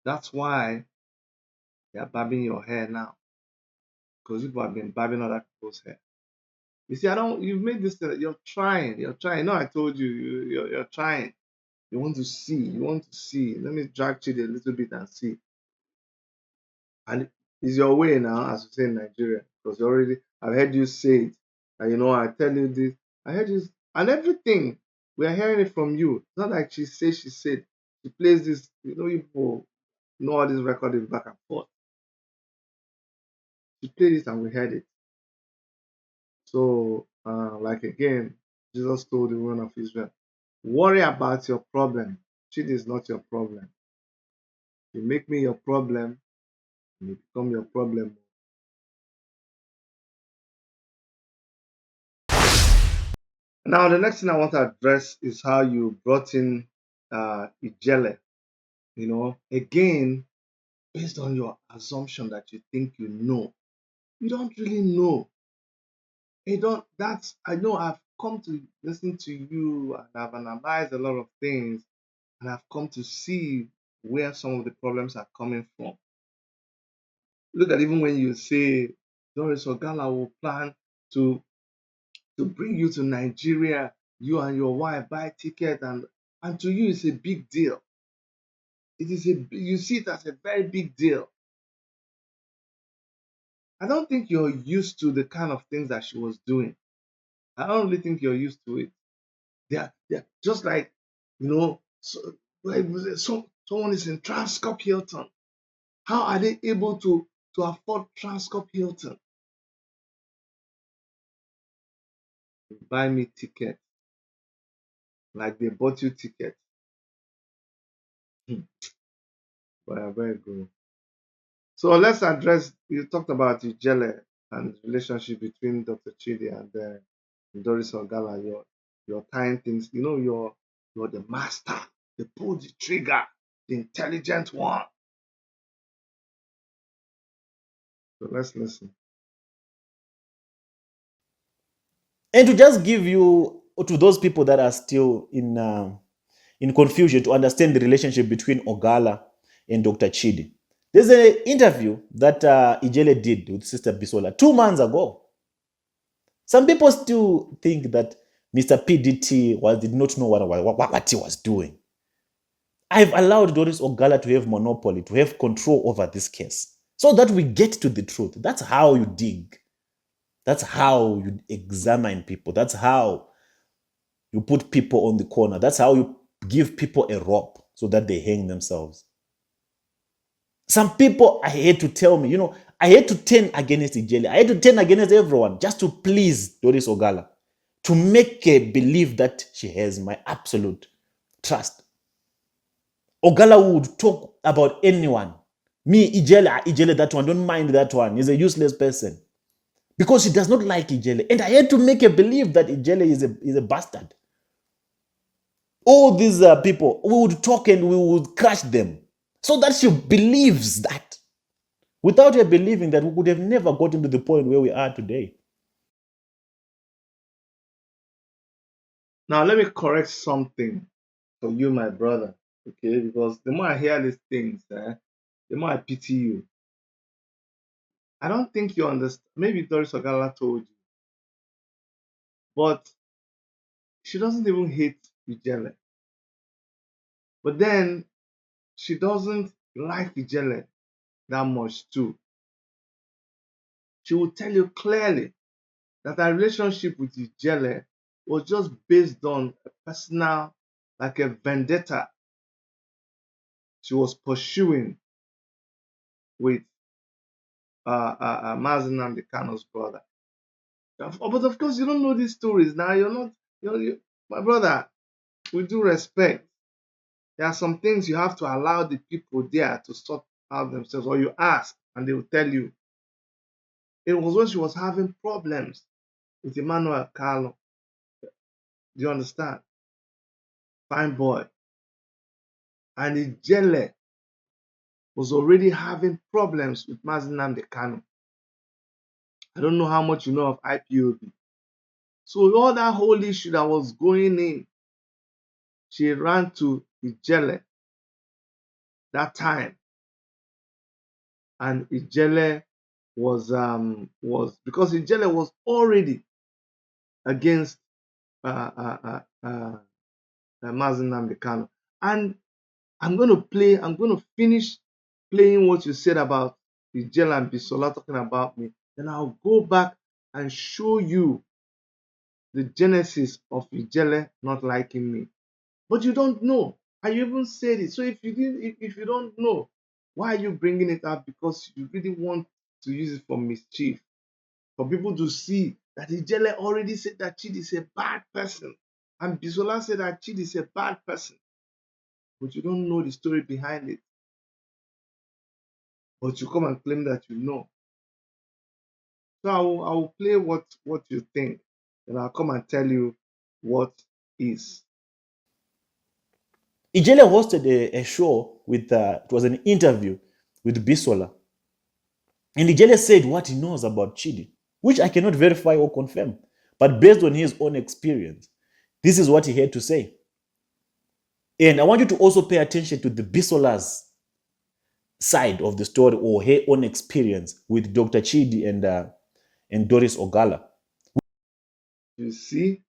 B: That's why they're barbing your hair now. Because people have been barbing other people's hair. You see, you've made this, you're trying. No, I told you, you're trying. You want to see. Let me drag Chidi a little bit and see. And it's your way now, as we say in Nigeria, because I've heard you say it. And I tell you this, I heard you, and everything, we are hearing it from you. It's not like she said, she plays this, people know all this recording back and forth. She played it and we heard it. So, like again, Jesus told the woman of Israel, worry about your problem. Shit is not your problem. You make me your problem, and you become your problem. Now, the next thing I want to address is how you brought in Ijele. Again, based on your assumption that you think you know, you don't really know. I know I've come to listen to you and I've analyzed a lot of things and I've come to see where some of the problems are coming from. Look at even when you say Doris Ogala will plan to bring you to Nigeria, you and your wife buy ticket, and to you it's a big deal. You see it as a very big deal. I don't think you're used to the kind of things that she was doing. I don't really think you're used to it. They're just like, someone is in Transcorp Hilton. How are they able to afford Transcorp Hilton? Buy me ticket, like they bought you ticket. But I better go. So let's address. You talked about Ijele and the relationship between Dr. Chidi and Doris Ogala. You're tying things. You're the master. They pull the trigger, the intelligent one. So let's listen.
A: And to just give you, to those people that are still in confusion, to understand the relationship between Ogala and Dr. Chidi. There's an interview that Ijele did with Sister Bisola 2 months ago. Some people still think that Mr. PDT did not know what he was doing. I've allowed Doris Ogala to have monopoly, to have control over this case, so that we get to the truth. That's how you dig. That's how you examine people. That's how you put people on the corner. That's how you give people a rope so that they hang themselves. Some people, I hate to tell me, I hate to turn against Ijele. I hate to turn against everyone just to please Doris Ogala, to make her believe that she has my absolute trust. Ogala would talk about anyone. Me, Ijele, that one, don't mind that one. He's a useless person. Because she does not like Ijele. And I had to make her believe that Ijele is a bastard. All these people, we would talk and we would crush them so that she believes that. Without her believing that, we would have never gotten to the point where we are today.
B: Now let me correct something for you, my brother. Okay, because the more I hear these things, the more I pity you. I don't think you understand. Maybe Doris Ogala told you, but she doesn't even hate Ijele. But then she doesn't like Ijele that much too. She will tell you clearly that her relationship with Ijele was just based on a personal, like a vendetta she was pursuing with Mazen Nnamdi Kano's brother. But of course, you don't know these stories now. You're not, my brother, with due respect, there are some things you have to allow the people there to sort out themselves, or you ask and they will tell you. It was when she was having problems with Emmanuel Carlo. Do you understand? Fine boy. And Ijele was already having problems with Mazen Nnamdi Kano. I don't know how much you know of IPOB. So all that whole issue that was going in, she ran to Ijele that time, and Ijele was because Ijele was already against Mazen Nnamdi Kano. And I'm going to finish playing what you said about Ijele and Bisola talking about me. Then I'll go back and show you the genesis of Ijele not liking me. But you don't know. I even said it. So if you don't know, why are you bringing it up? Because you really want to use it for mischief, for people to see that Ijele already said that Chidi is a bad person, and Bisola said that Chidi is a bad person, but you don't know the story behind it. But you come and claim that you know. So I will play what you think, and I'll come and tell you what is.
A: Ijele hosted a show with, it was an interview with Bisola. And Ijele said what he knows about Chidi, which I cannot verify or confirm. But based on his own experience, this is what he had to say. And I want you to also pay attention to the Bisola's side of the story, or her own experience with Dr. Chidi and Doris Ogala.
B: You see,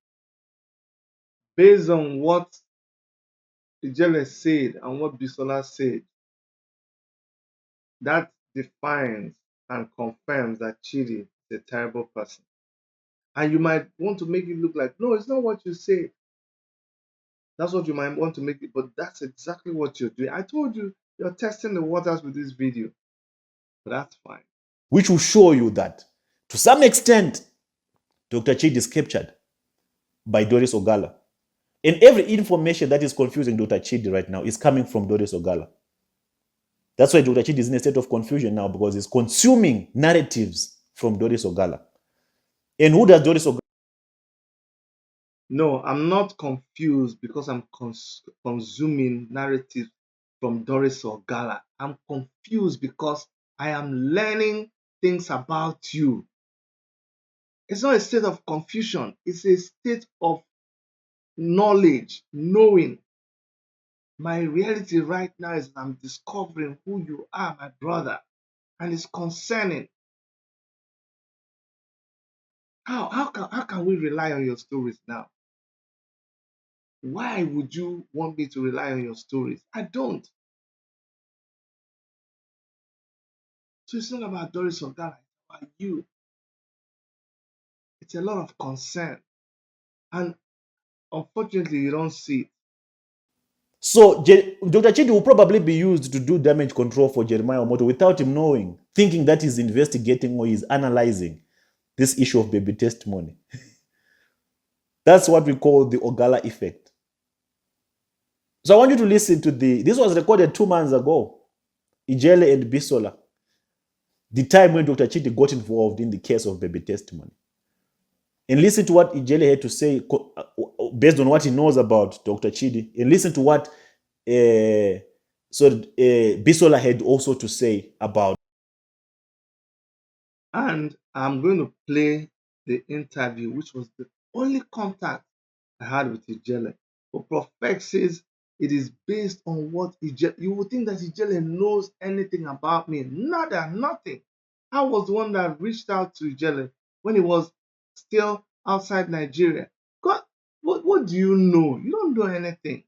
B: based on what Ijele said and what Bisola said, that defines and confirms that Chidi is a terrible person. And you might want to make it look like, no, it's not what you say. That's what you might want to make it, but that's exactly what you're doing. I told you, you're testing the waters with this video, but that's fine.
A: Which will show you that, to some extent, Dr. Chidi is captured by Doris Ogala. And every information that is confusing Dr. Chidi right now is coming from Doris Ogala. That's why Dr. Chidi is in a state of confusion now, because he's consuming narratives from Doris Ogala. And who does Doris Ogala?
B: No, I'm not confused because I'm consuming narratives from Doris Ogala. I'm confused because I am learning things about you. It's not a state of confusion, it's a state of knowledge, knowing. My reality right now is I'm discovering who you are, my brother, and it's concerning. How can we rely on your stories now? Why would you want me to rely on your stories? I don't. So it's not about Doris Ogala, it's about you. It's a lot of concern. And unfortunately, you don't see it.
A: So Dr. Chidi will probably be used to do damage control for Jeremiah Omoto without him knowing, thinking that he's investigating or he's analyzing this issue of baby testimony. That's what we call the Ogala effect. So I want you to listen to this was recorded 2 months ago, Ijele and Bisola, the time when Dr. Chidi got involved in the case of baby testimony. And listen to what Ijele had to say based on what he knows about Dr. Chidi, and listen to what Bisola had also to say about.
B: And I'm going to play the interview, which was the only contact I had with Ijele. But Prof X says it is based on what Ijele. You would think that Ijele knows anything about me. Nada, nothing. I was the one that reached out to Ijele when he was still outside Nigeria. God, what do you know? You don't know anything.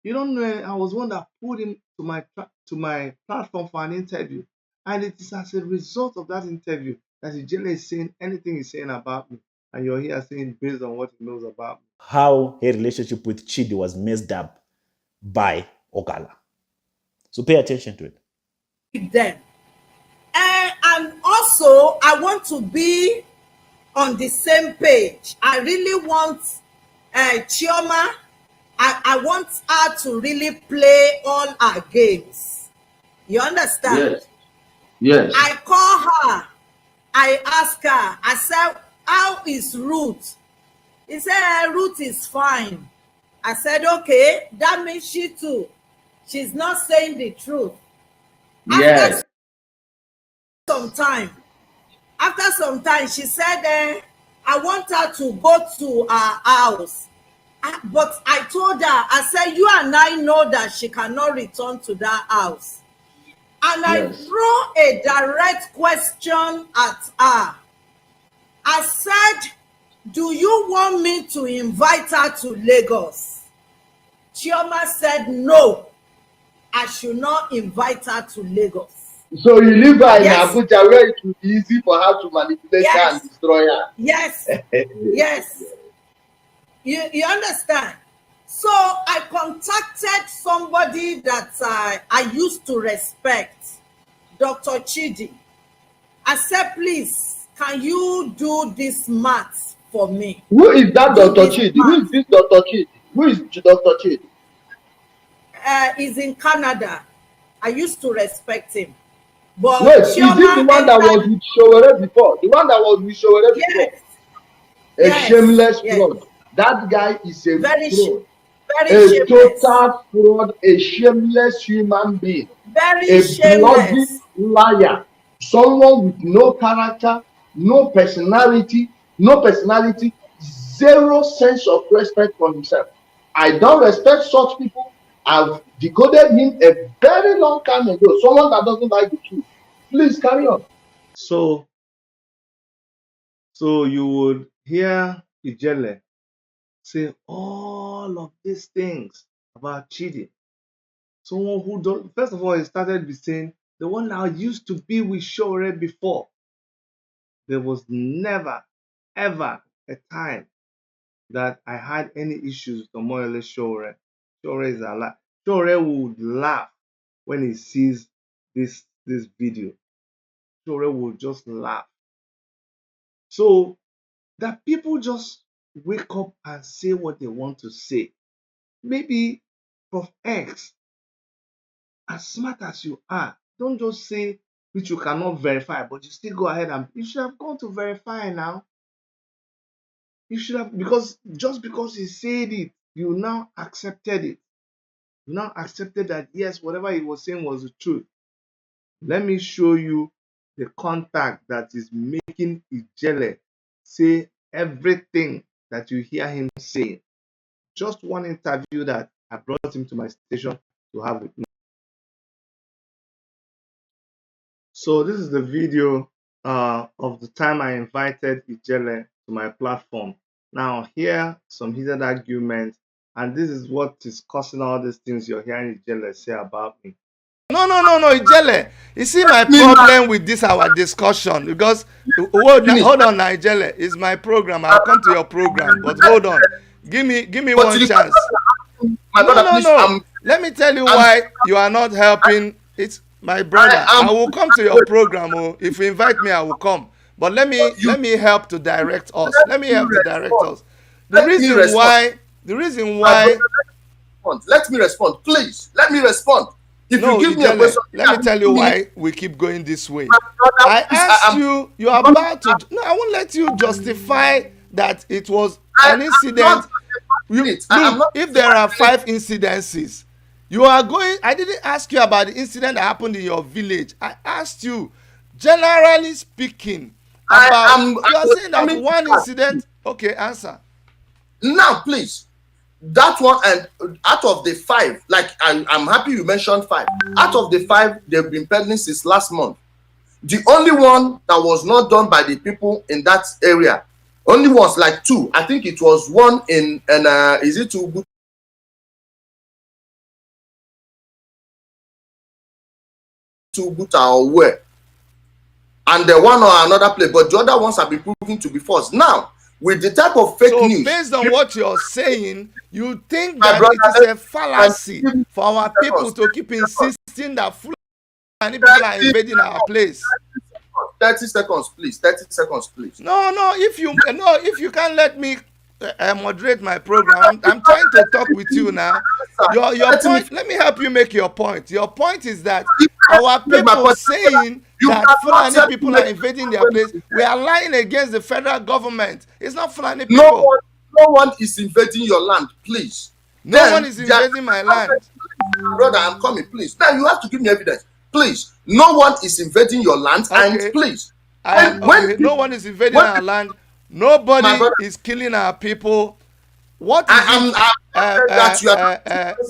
B: You don't know. I was one that put him to my platform for an interview, and it is as a result of that interview that Ijele is saying anything he's saying about me, and you're here saying based on what he knows about me.
A: How her relationship with Chidi was messed up by Ogala. So pay attention to it.
H: Them. And also, I want to be on the same page. I really want Chioma. I want her to really play all our games. You understand?
I: Yes. Yes.
H: I call her. I ask her. I said, "How is Ruth?" He said, "Ruth is fine." I said, "Okay, that means she too. She's not saying the truth."
I: Yes.
H: After some time, she said, "I want her to go to her house." But I told her, I said, "You and I know that she cannot return to that house." And yes. I threw a direct question at her. I said, "Do you want me to invite her to Lagos?" Chioma said, "No, I should not invite her to Lagos."
I: So you leave her in Abuja where it would be easy for her to manipulate her and destroy her.
H: Yes. Yes. You understand? So I contacted somebody that I used to respect, Dr. Chidi. I said, "Please, can you do this math for me?"
I: Who is that Dr. Chidi? Who is this Dr. Chidi? Who is Dr. Chidi?
H: He's in Canada. I used to respect him. But
I: wait, is this the one that was with Showere before? The one that was with Showere before? A shameless fraud. That guy is a fraud. A total fraud, a shameless human being.
H: Very shameless.
I: Bloody liar. Someone with no character, no personality, zero sense of respect for himself. I don't respect such people. I've decoded him a very long time ago. Someone that doesn't like the truth. Please carry on.
B: So you would hear Ijele say all of these things about Chidi. Someone who don't, first of all, he started by saying the one that used to be with Shore before. There was never, ever a time that I had any issues with Omoyele Shore. Shore is alive. Shore would laugh when he sees this video. Shore would just laugh. So that people just wake up and say what they want to say. Maybe Prof X, as smart as you are, don't just say which you cannot verify, but you still go ahead and you should have gone to verify now. You should have, because just because he said it, you now accepted it. You now accepted that yes, whatever he was saying was the truth. Let me show you the contact that is making Ijele say everything that you hear him saying. Just one interview that I brought him to my station to have with me. So this is the video of the time I invited Ijele to my platform. Now here, some heated arguments, and this is what is causing all these things you're hearing Ijele say about me.
D: No, Ijele. You see my problem with this our discussion, because hold on, Ijele. It's my program. I'll come to your program, but hold on. Give me one chance. No. Let me tell you why you are not helping. It's my brother. I will come to your program. Oh, if you invite me, I will come. But let me help to direct us. Let me help to direct us. The reason why.
I: Let me respond, please. Let me respond. If you give me a question,
D: let me tell you why we keep going this way. I asked you. You are about to. No, I won't let you justify that it was an incident. If there are 5 incidences, you are going. I didn't ask you about the incident that happened in your village. I asked you, generally speaking, about. You are saying that one incident. Okay, answer.
I: Now, please. That one, and out of the 5, like I'm happy you mentioned 5. Out of the 5, they've been peddling since last month. The only one that was not done by the people in that area only was like 2. I think it was one in is it Uguta or where? And the one or another place, but the other ones have been proven to be false. Now, with the type of fake news.
D: So, based on what you're saying, you think that it is a fallacy for our people to keep insisting that Fulani people are invading our place?
I: 30 seconds, please. 30 seconds, please.
D: No, if you can't let me moderate my program, I'm trying to talk with you now. Your point. Let me help you make your point. Your point is that our people saying that Fulani people are invading their place, we are lying against the federal government. It's not Fulani people.
I: No one is invading your land, please.
D: No one is invading my land.
I: Brother, I'm coming, please. Now you have to give me evidence. Please. No one is invading your land, and please.
D: No one is invading our land. Nobody is killing our people. What is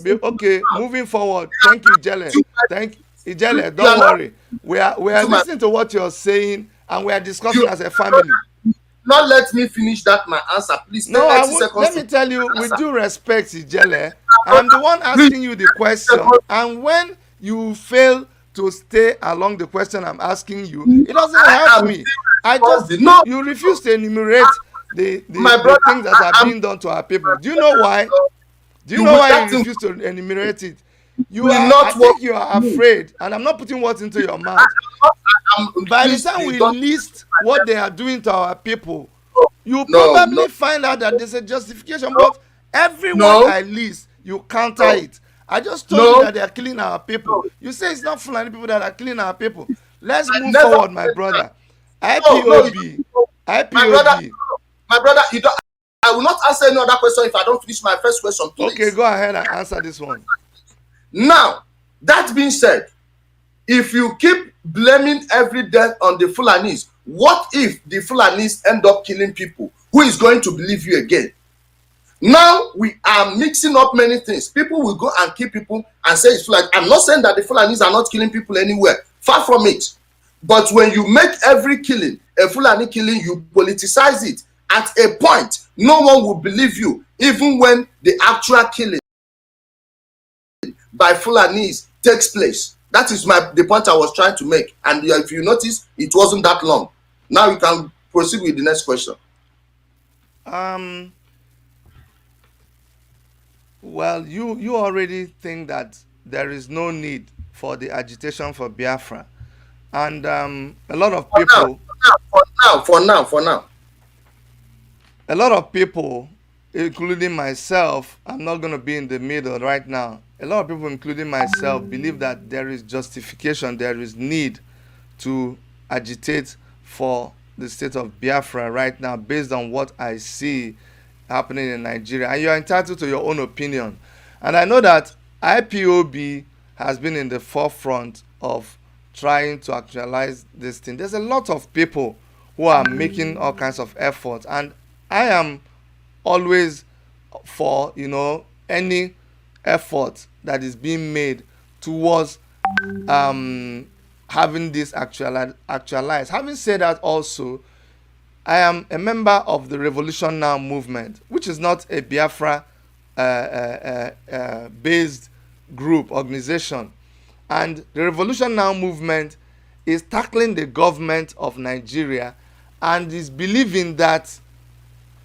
D: okay, moving forward. Thank you, Ijele. Thank you, Ijele. Don't worry. We are listening to what you're saying, and we are discussing as a family.
I: Not let me finish that my answer, please.
D: No, let me tell you, with due respect, Ijele, I'm the one asking you the question, and when you fail to stay along the question I'm asking you, it doesn't help me. You refuse to enumerate the things that are being done to our people. Do you know why? Do you know why you refuse to enumerate it? I think you are afraid, and I'm not putting words into your mouth. By the time we list what they are doing to our people, you probably find out that there's a justification, but everyone I list, you counter it. I just told you that they are killing our people. You say it's not Fulani people that are killing our people. Let's move forward, my brother. IPOB.
I: My brother, I will not answer any other question if I don't finish my first question, please.
D: Okay, go ahead and answer this one.
I: Now, that being said, if you keep blaming every death on the Fulanis, what if the Fulanis end up killing people? Who is going to believe you again? Now we are mixing up many things. People will go and kill people and say it's Fulani. I'm not saying that the Fulanis are not killing people anywhere. Far from it. But when you make every killing a Fulani killing, you politicize it. At a point, no one will believe you, even when the actual killing by Fulanis takes place. That is the point I was trying to make. And if you notice, it wasn't that long. Now you can proceed with the next question.
D: Well, you already think that there is no need for the agitation for Biafra. And a lot of people...
I: For now.
D: A lot of people, including myself, I'm not going to be in the middle right now. A lot of people, including myself, believe that there is justification, there is need to agitate for the state of Biafra right now based on what I see happening in Nigeria. And you're entitled to your own opinion. And I know that IPOB has been in the forefront of trying to actualize this thing. There's a lot of people who are making all kinds of efforts, and I am always for, any effort that is being made towards having this actualized. Having said that, also, I am a member of the Revolution Now movement, which is not a Biafra based organization. And the Revolution Now movement is tackling the government of Nigeria and is believing that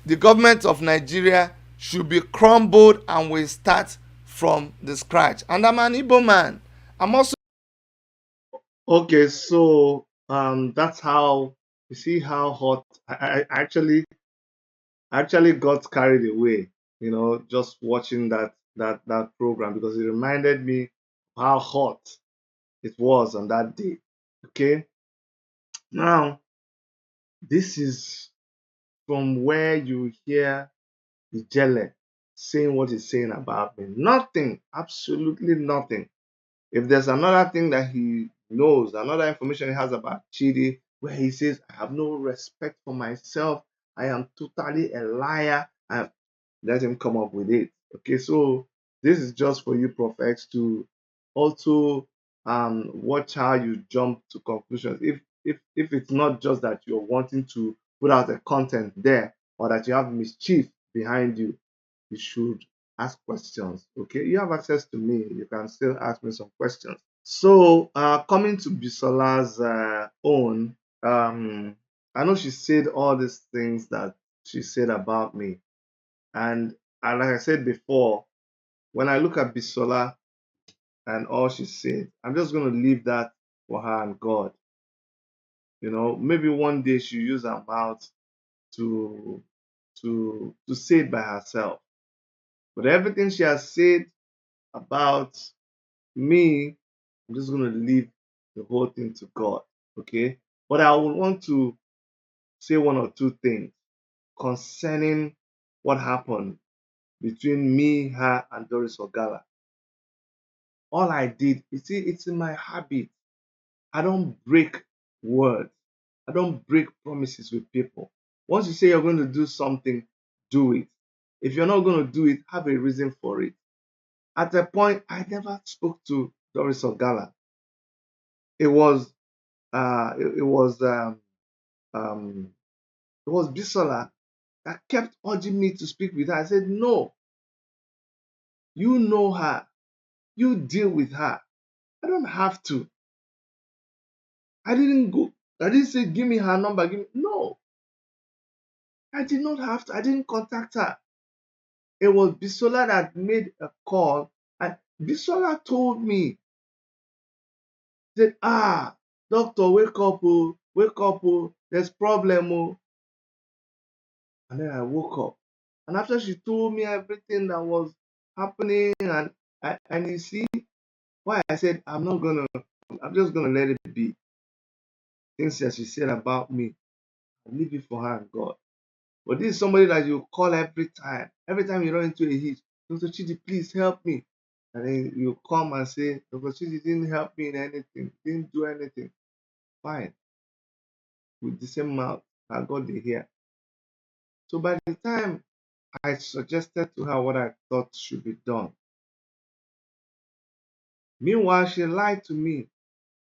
D: the government of Nigeria should be crumbled and we start from the scratch. And I'm an Igbo man. I'm also...
B: Okay, so that's how you see how hot I actually got carried away, just watching that program, because it reminded me how hot it was on that day. Okay, now this is from where you hear Ijele saying what he's saying about me. Nothing, absolutely nothing. If there's another thing that he knows, another information he has about Chidi, where he says, I have no respect for myself, I am totally a liar, let him come up with it. Okay, so this is just for you, Prof X, to also watch how you jump to conclusions. If if it's not just that you're wanting to put out a content there or that you have mischief behind you, you should ask questions. Okay, you have access to me. You can still ask me some questions. So, coming to Bisola's own, I know she said all these things that she said about me, and like I said before, when I look at Bisola and all she said, I'm just going to leave that for her and God. You know, maybe one day she'll use her mouth to say it by herself. But everything she has said about me, I'm just going to leave the whole thing to God. Okay, but I would want to say one or two things concerning what happened between me, her, and Doris Ogala. All I did, you see, it's in my habit. I don't break words. I don't break promises with people. Once you say you're going to do something, do it. If you're not going to do it, have a reason for it. At a point, I never spoke to Doris Ogala. It was it was Bisola that kept urging me to speak with her. I said, no, you know her, you deal with her. I don't have to. I didn't say, give me her number. No, I did not have to. I didn't contact her. It was Bisola that made a call, and Bisola told me, said, doctor, wake up, there's problem, oh. And then I woke up. And after she told me everything that was happening, and you see why I said I'm just gonna let it be. Things that she said about me, I leave it for her and God. But this is somebody that you call every time. Every time you run into a hitch, Dr. Chidi, please help me. And then you come and say, Dr. Chidi didn't help me in anything, didn't do anything. Fine. With the same mouth, I got the hair. So by the time I suggested to her what I thought should be done, meanwhile, she lied to me.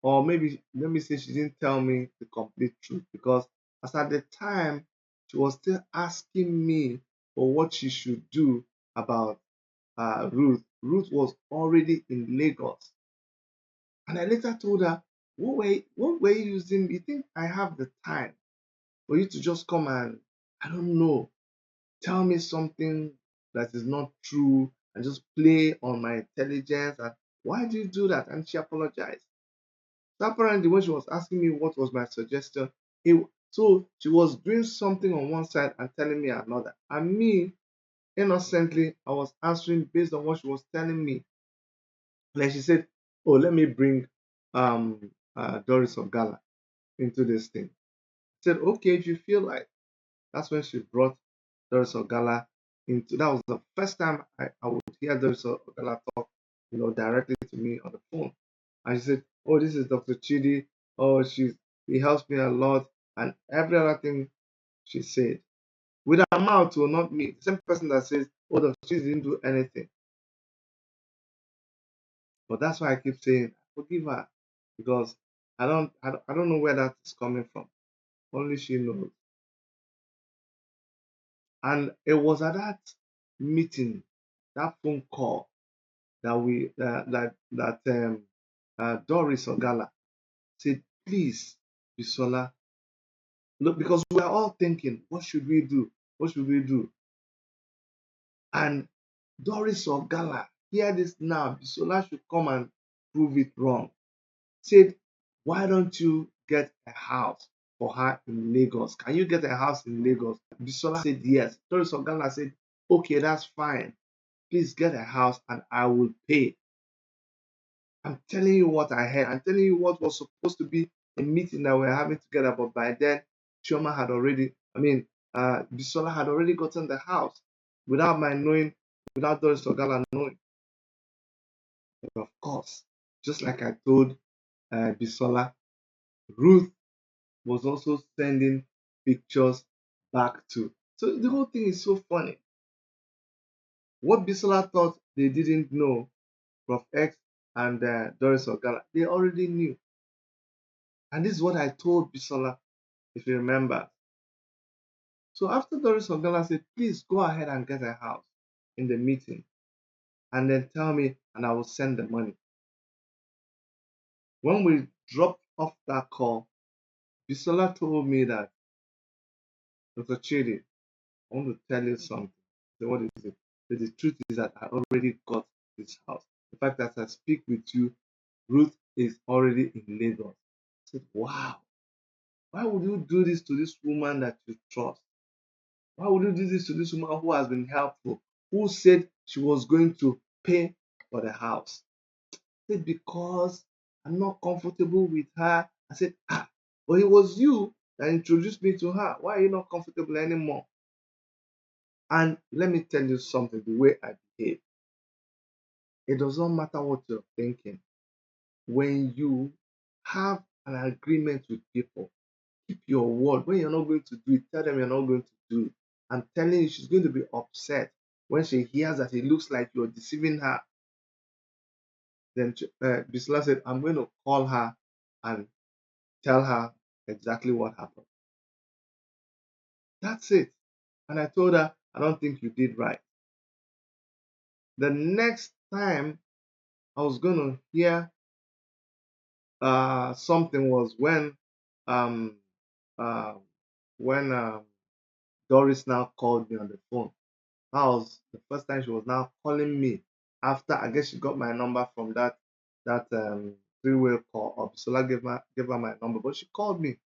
B: Or maybe, let me say, she didn't tell me the complete truth, because as at the time, she was still asking me for what she should do about Ruth. Ruth was already in Lagos. And I later told her, what were you using? You think I have the time for you to just come and, I don't know, tell me something that is not true and just play on my intelligence? And why do you do that? And she apologized. So apparently, when she was asking me what was my suggestion, so she was doing something on one side and telling me another. And me, innocently, I was answering based on what she was telling me. And then she said, oh, let me bring Doris Ogala into this thing. I said, okay, if you feel like. That's when she brought Doris Ogala into. That was the first time I would hear Doris Ogala talk, directly to me on the phone. And she said, oh, this is Dr. Chidi. Oh, he helps me a lot. And every other thing she said. With her mouth, will not me. The same person that says, oh, Dr. Chidi didn't do anything. But that's why I keep saying, forgive her. Because I don't know where that is coming from. Only she knows. And it was at that meeting, that phone call, that Doris Ogala said, please, Bisola, look, because we are all thinking, what should we do? What should we do? And Doris Ogala, hear this now, Bisola should come and prove it wrong. Said, why don't you get a house for her in Lagos? Can you get a house in Lagos? Bisola said yes. Doris Ogala said, okay, that's fine. Please get a house and I will pay. I'm telling you what I heard. I'm telling you what was supposed to be a meeting that we're having together. But by then, Bisola had already gotten the house without my knowing, without Doris Ogala knowing. But of course, just like I told Bisola, Ruth was also sending pictures back to. So the whole thing is so funny. What Bisola thought they didn't know, Prof X and Doris Ogala, they already knew. And this is what I told Bisola, if you remember. So after Doris Ogala said, please go ahead and get a house in the meeting and then tell me and I will send the money. When we dropped off that call, Bisola told me that, Dr. Chidi, I want to tell you something. So what is it? So the truth is that I already got this house. The fact that I speak with you, Ruth is already in Lagos. I said, wow, why would you do this to this woman that you trust? Why would you do this to this woman who has been helpful? Who said she was going to pay for the house? I said, because I'm not comfortable with her. I said, but it was you that introduced me to her. Why are you not comfortable anymore? And let me tell you something, the way I behave. It does not matter what you're thinking. When you have an agreement with people, keep your word. When you're not going to do it, tell them you're not going to do it. I'm telling you, she's going to be upset when she hears that it looks like you're deceiving her. Then Bisola said, I'm going to call her and tell her exactly what happened. That's it. And I told her, I don't think you did right. The next time I was going to hear something was when um, uh, Doris now called me on the phone. That was the first time she was now calling me after I guess she got my number from that three-way call. Or Bisola gave her my number, but she called me.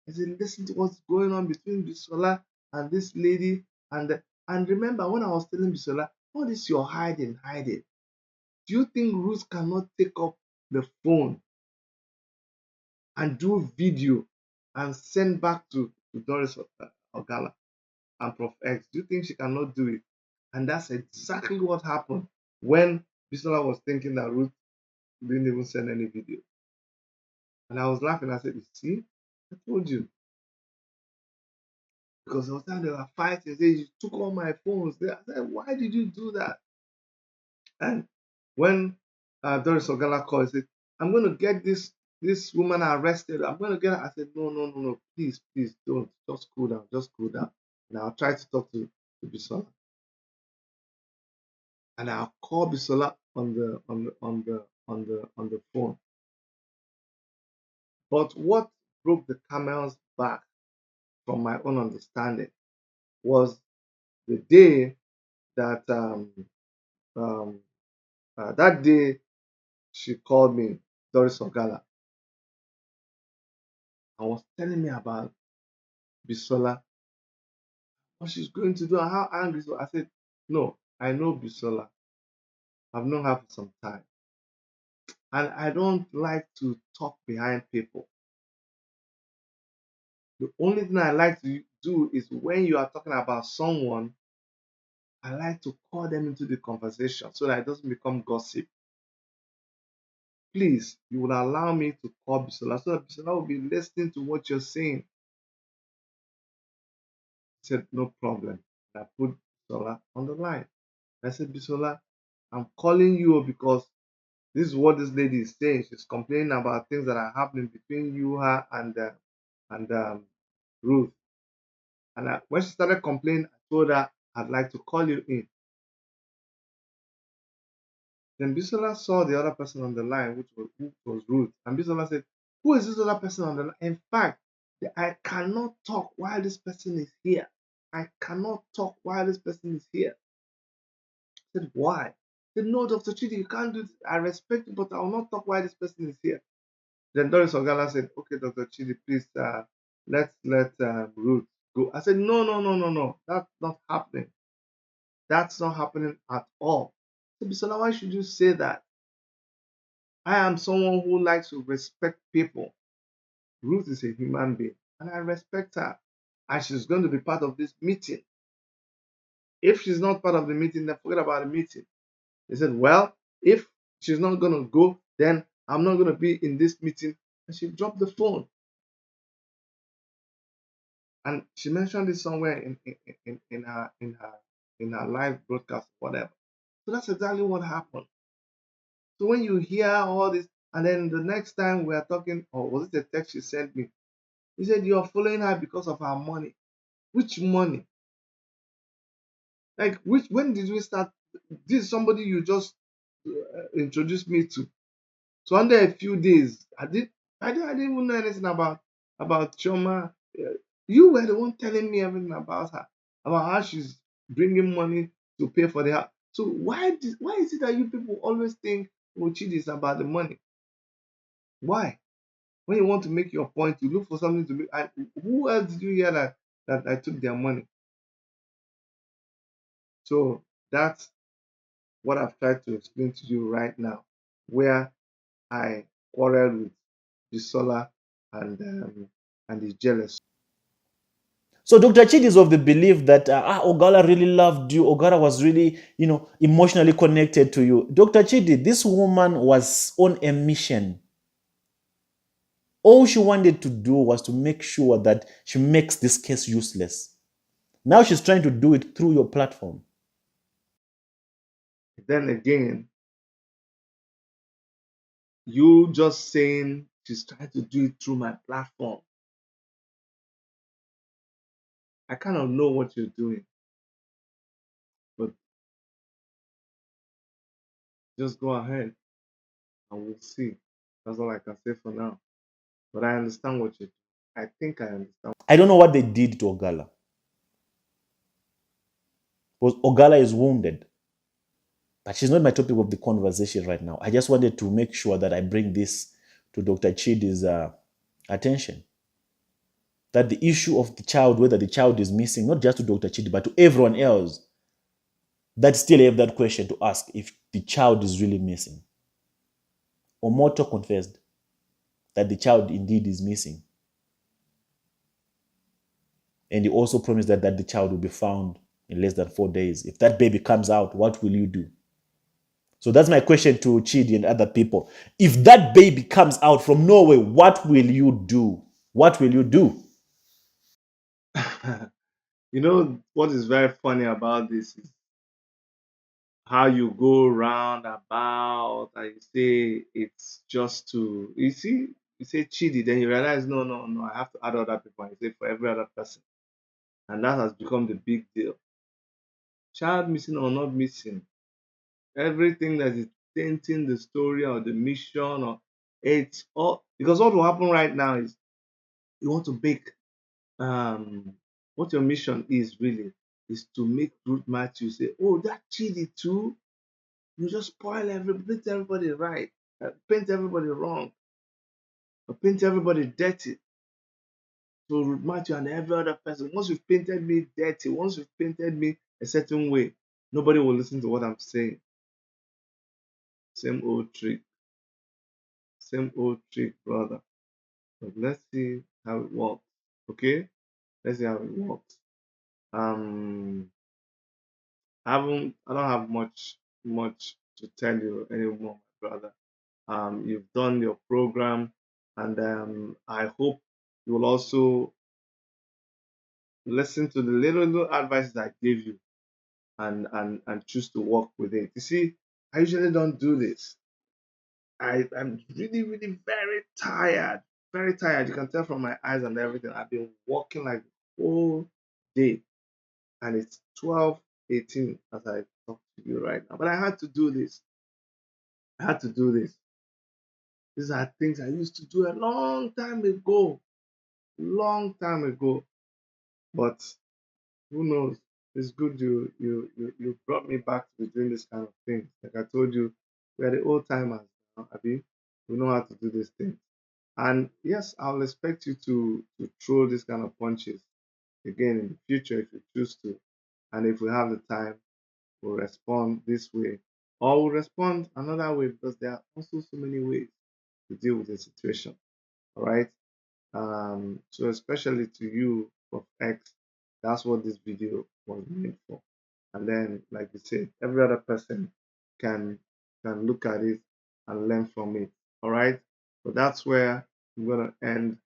B: I said, listen to what's going on between Bisola and this lady. And remember when I was telling Bisola, what is your hiding? Do you think Ruth cannot take up the phone and do video and send back to Doris Ogala and Prof X? Do you think she cannot do it? And that's exactly what happened when Bisola was thinking that Ruth didn't even send any video. And I was laughing. I said, you see, I told you. Because the time they were fighting, they you took all my phones. I said, why did you do that? And when Doris Ogala called, he said, I'm going to get this woman arrested. I'm going to get her. I said, no, please don't. Just cool down. And I'll try to talk to Bisola. And I'll call Bisola on the phone. But what broke the camel's back, from my own understanding, was the day that that day she called me, Doris Ogala, and was telling me about Bisola, what she's going to do and how angry. So I said, no, I know Bisola. I've known her for some time. And I don't like to talk behind people. The only thing I like to do is when you are talking about someone, I like to call them into the conversation so that it doesn't become gossip. Please, you will allow me to call Bisola so that Bisola will be listening to what you're saying. He said, no problem. I put Bisola on the line. I said, Bisola, I'm calling you because this is what this lady is saying. She's complaining about things that are happening between you, her, and Ruth. And when she started complaining, I told her I'd like to call you in. Then Bisola saw the other person on the line, which was Ruth. And Bisola said, who is this other person on the line? In fact, I cannot talk while this person is here. I cannot talk while this person is here. I said, why? I said, no, Dr. Chidi, you can't do this. I respect you, but I will not talk while this person is here. Then Doris Ogala said, okay, Dr. Chidi, please, let's let Ruth go. I said, no. That's not happening. That's not happening at all. I said, Bisola, why should you say that? I am someone who likes to respect people. Ruth is a human being, and I respect her. And she's going to be part of this meeting. If she's not part of the meeting, then forget about the meeting. They said, well, if she's not going to go, then I'm not going to be in this meeting. And she dropped the phone. And she mentioned it somewhere in her live broadcast, whatever. So that's exactly what happened. So when you hear all this, And then the next time we are talking, or was it a text she sent me? He said, you're following her because of her money. Which money? Like, when did we start? This is somebody you just introduced me to. So under a few days, I didn't even know anything about Choma. You were the one telling me everything about her, about how she's bringing money to pay for the house. So why is it that you people always think, oh, Chidi is about the money? Why? When you want to make your point, you look for something to make. Who else did you hear that I took their money? So that's what I've tried to explain to you right now, where I quarreled with Bisola and is jealous.
A: So Dr. Chidi is of the belief that Ogala really loved you. Ogala was really, emotionally connected to you. Dr. Chidi, this woman was on a mission. All she wanted to do was to make sure that she makes this case useless. Now she's trying to do it through your platform.
B: Then again, you just saying she's trying to do it through my platform. I kind of know what you're doing, but just go ahead and we'll see. That's all I can say for now. But I understand what you're doing. I think I understand.
A: I don't know what they did to Ogala. Because Ogala is wounded. But she's not my topic of the conversation right now. I just wanted to make sure that I bring this to Dr. Chidi's attention. That the issue of the child, whether the child is missing, not just to Dr. Chidi, but to everyone else that still have that question to ask if the child is really missing. Omoto confessed that the child indeed is missing. And he also promised that the child will be found in less than 4 days. If that baby comes out, what will you do? So that's my question to Chidi and other people. If that baby comes out from Norway, what will you do? What will you do?
B: You know what is very funny about this is how you go round about and you say it's just to, you see, you say Chidi, then you realize no, I have to add other people, and you say for every other person. And that has become the big deal. Child missing or not missing, everything that is tainting the story or the mission, or it's all because what will happen right now is you want to make what your mission is really is to make Ruth Matthew say, oh, that Chidi too. You just paint everybody right, paint everybody wrong, or paint everybody dirty. So Ruth Matthew and every other person, once you've painted me dirty, once you've painted me a certain way, nobody will listen to what I'm saying. Same old trick, brother. But let's see how it works. Okay, let's see how it works. I don't have much to tell you anymore, my brother. You've done your program, and I hope you will also listen to the little advice that I gave you, and choose to work with it. You see, I usually don't do this. I'm really, really very tired. Very tired. You can tell from my eyes and everything. I've been working like the whole day. And it's 12:18 as I talk to you right now. But I had to do this. I had to do this. These are things I used to do a long time ago. Long time ago. But who knows? It's good you brought me back to doing this kind of thing. Like I told you, we're the old timers now, Abi. We know how to do this thing. And yes, I'll expect you to throw this kind of punches again in the future if you choose to. And if we have the time, we'll respond this way. Or we'll respond another way because there are also so many ways to deal with the situation. All right. So especially to you, Prof X, that's what this video was made for. And then, like you said, every other person can look at it and learn from it. All right. So that's where I'm gonna end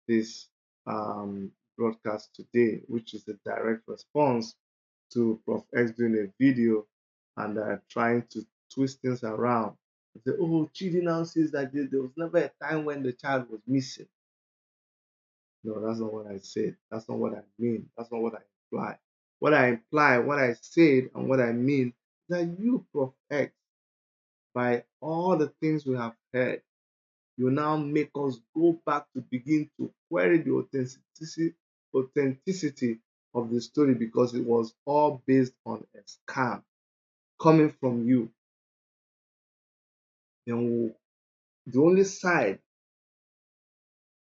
B: this broadcast today, which is a direct response to Prof X doing a video and trying to twist things around Say, oh, Chidi now says that there was never a time when the child was missing. No, that's not what I said. That's not what I mean. That's not what I imply. What I imply, what I said, and what I mean is that you, Prof X, by all the things we have heard, you now make us go back to begin to query the authenticity of the story, because it was all based on a scam coming from you. And the only side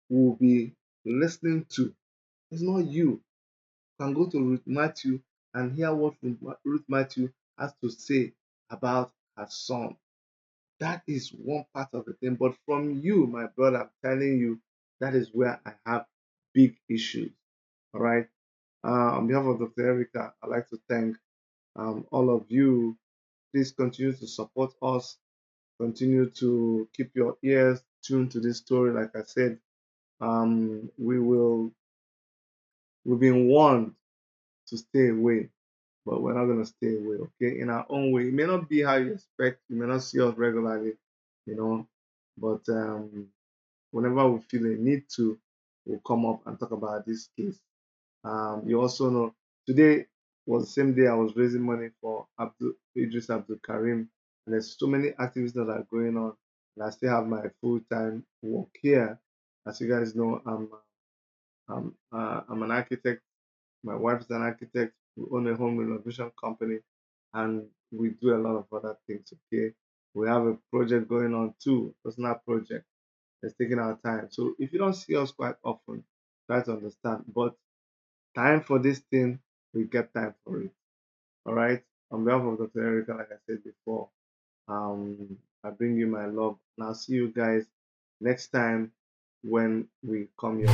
B: we'll be listening to is not you. You can go to Ruth Matthew and hear what Ruth Matthew has to say about her son. That is one part of the thing. But from you, my brother, I'm telling you, that is where I have big issues. All right. On behalf of Dr. Erica, I'd like to thank all of you. Please continue to support us. Continue to keep your ears tuned to this story. Like I said, we've been warned to stay away, but we're not going to stay away, okay? In our own way. It may not be how you expect. You may not see us regularly, but whenever we feel a need to, we'll come up and talk about this case. You also know, today was the same day I was raising money for Idris Abdul Karim, and there's so many activities that are going on, and I still have my full-time work here. As you guys know, I'm an architect. My wife is an architect. We own a home renovation company, and we do a lot of other things. Okay, we have a project going on too, personal project. It's taking our time. So if you don't see us quite often, try to understand. But time for this thing, we get time for it. All right. On behalf of Dr. Erica, like I said before, I bring you my love, and I'll see you guys next time when we come here.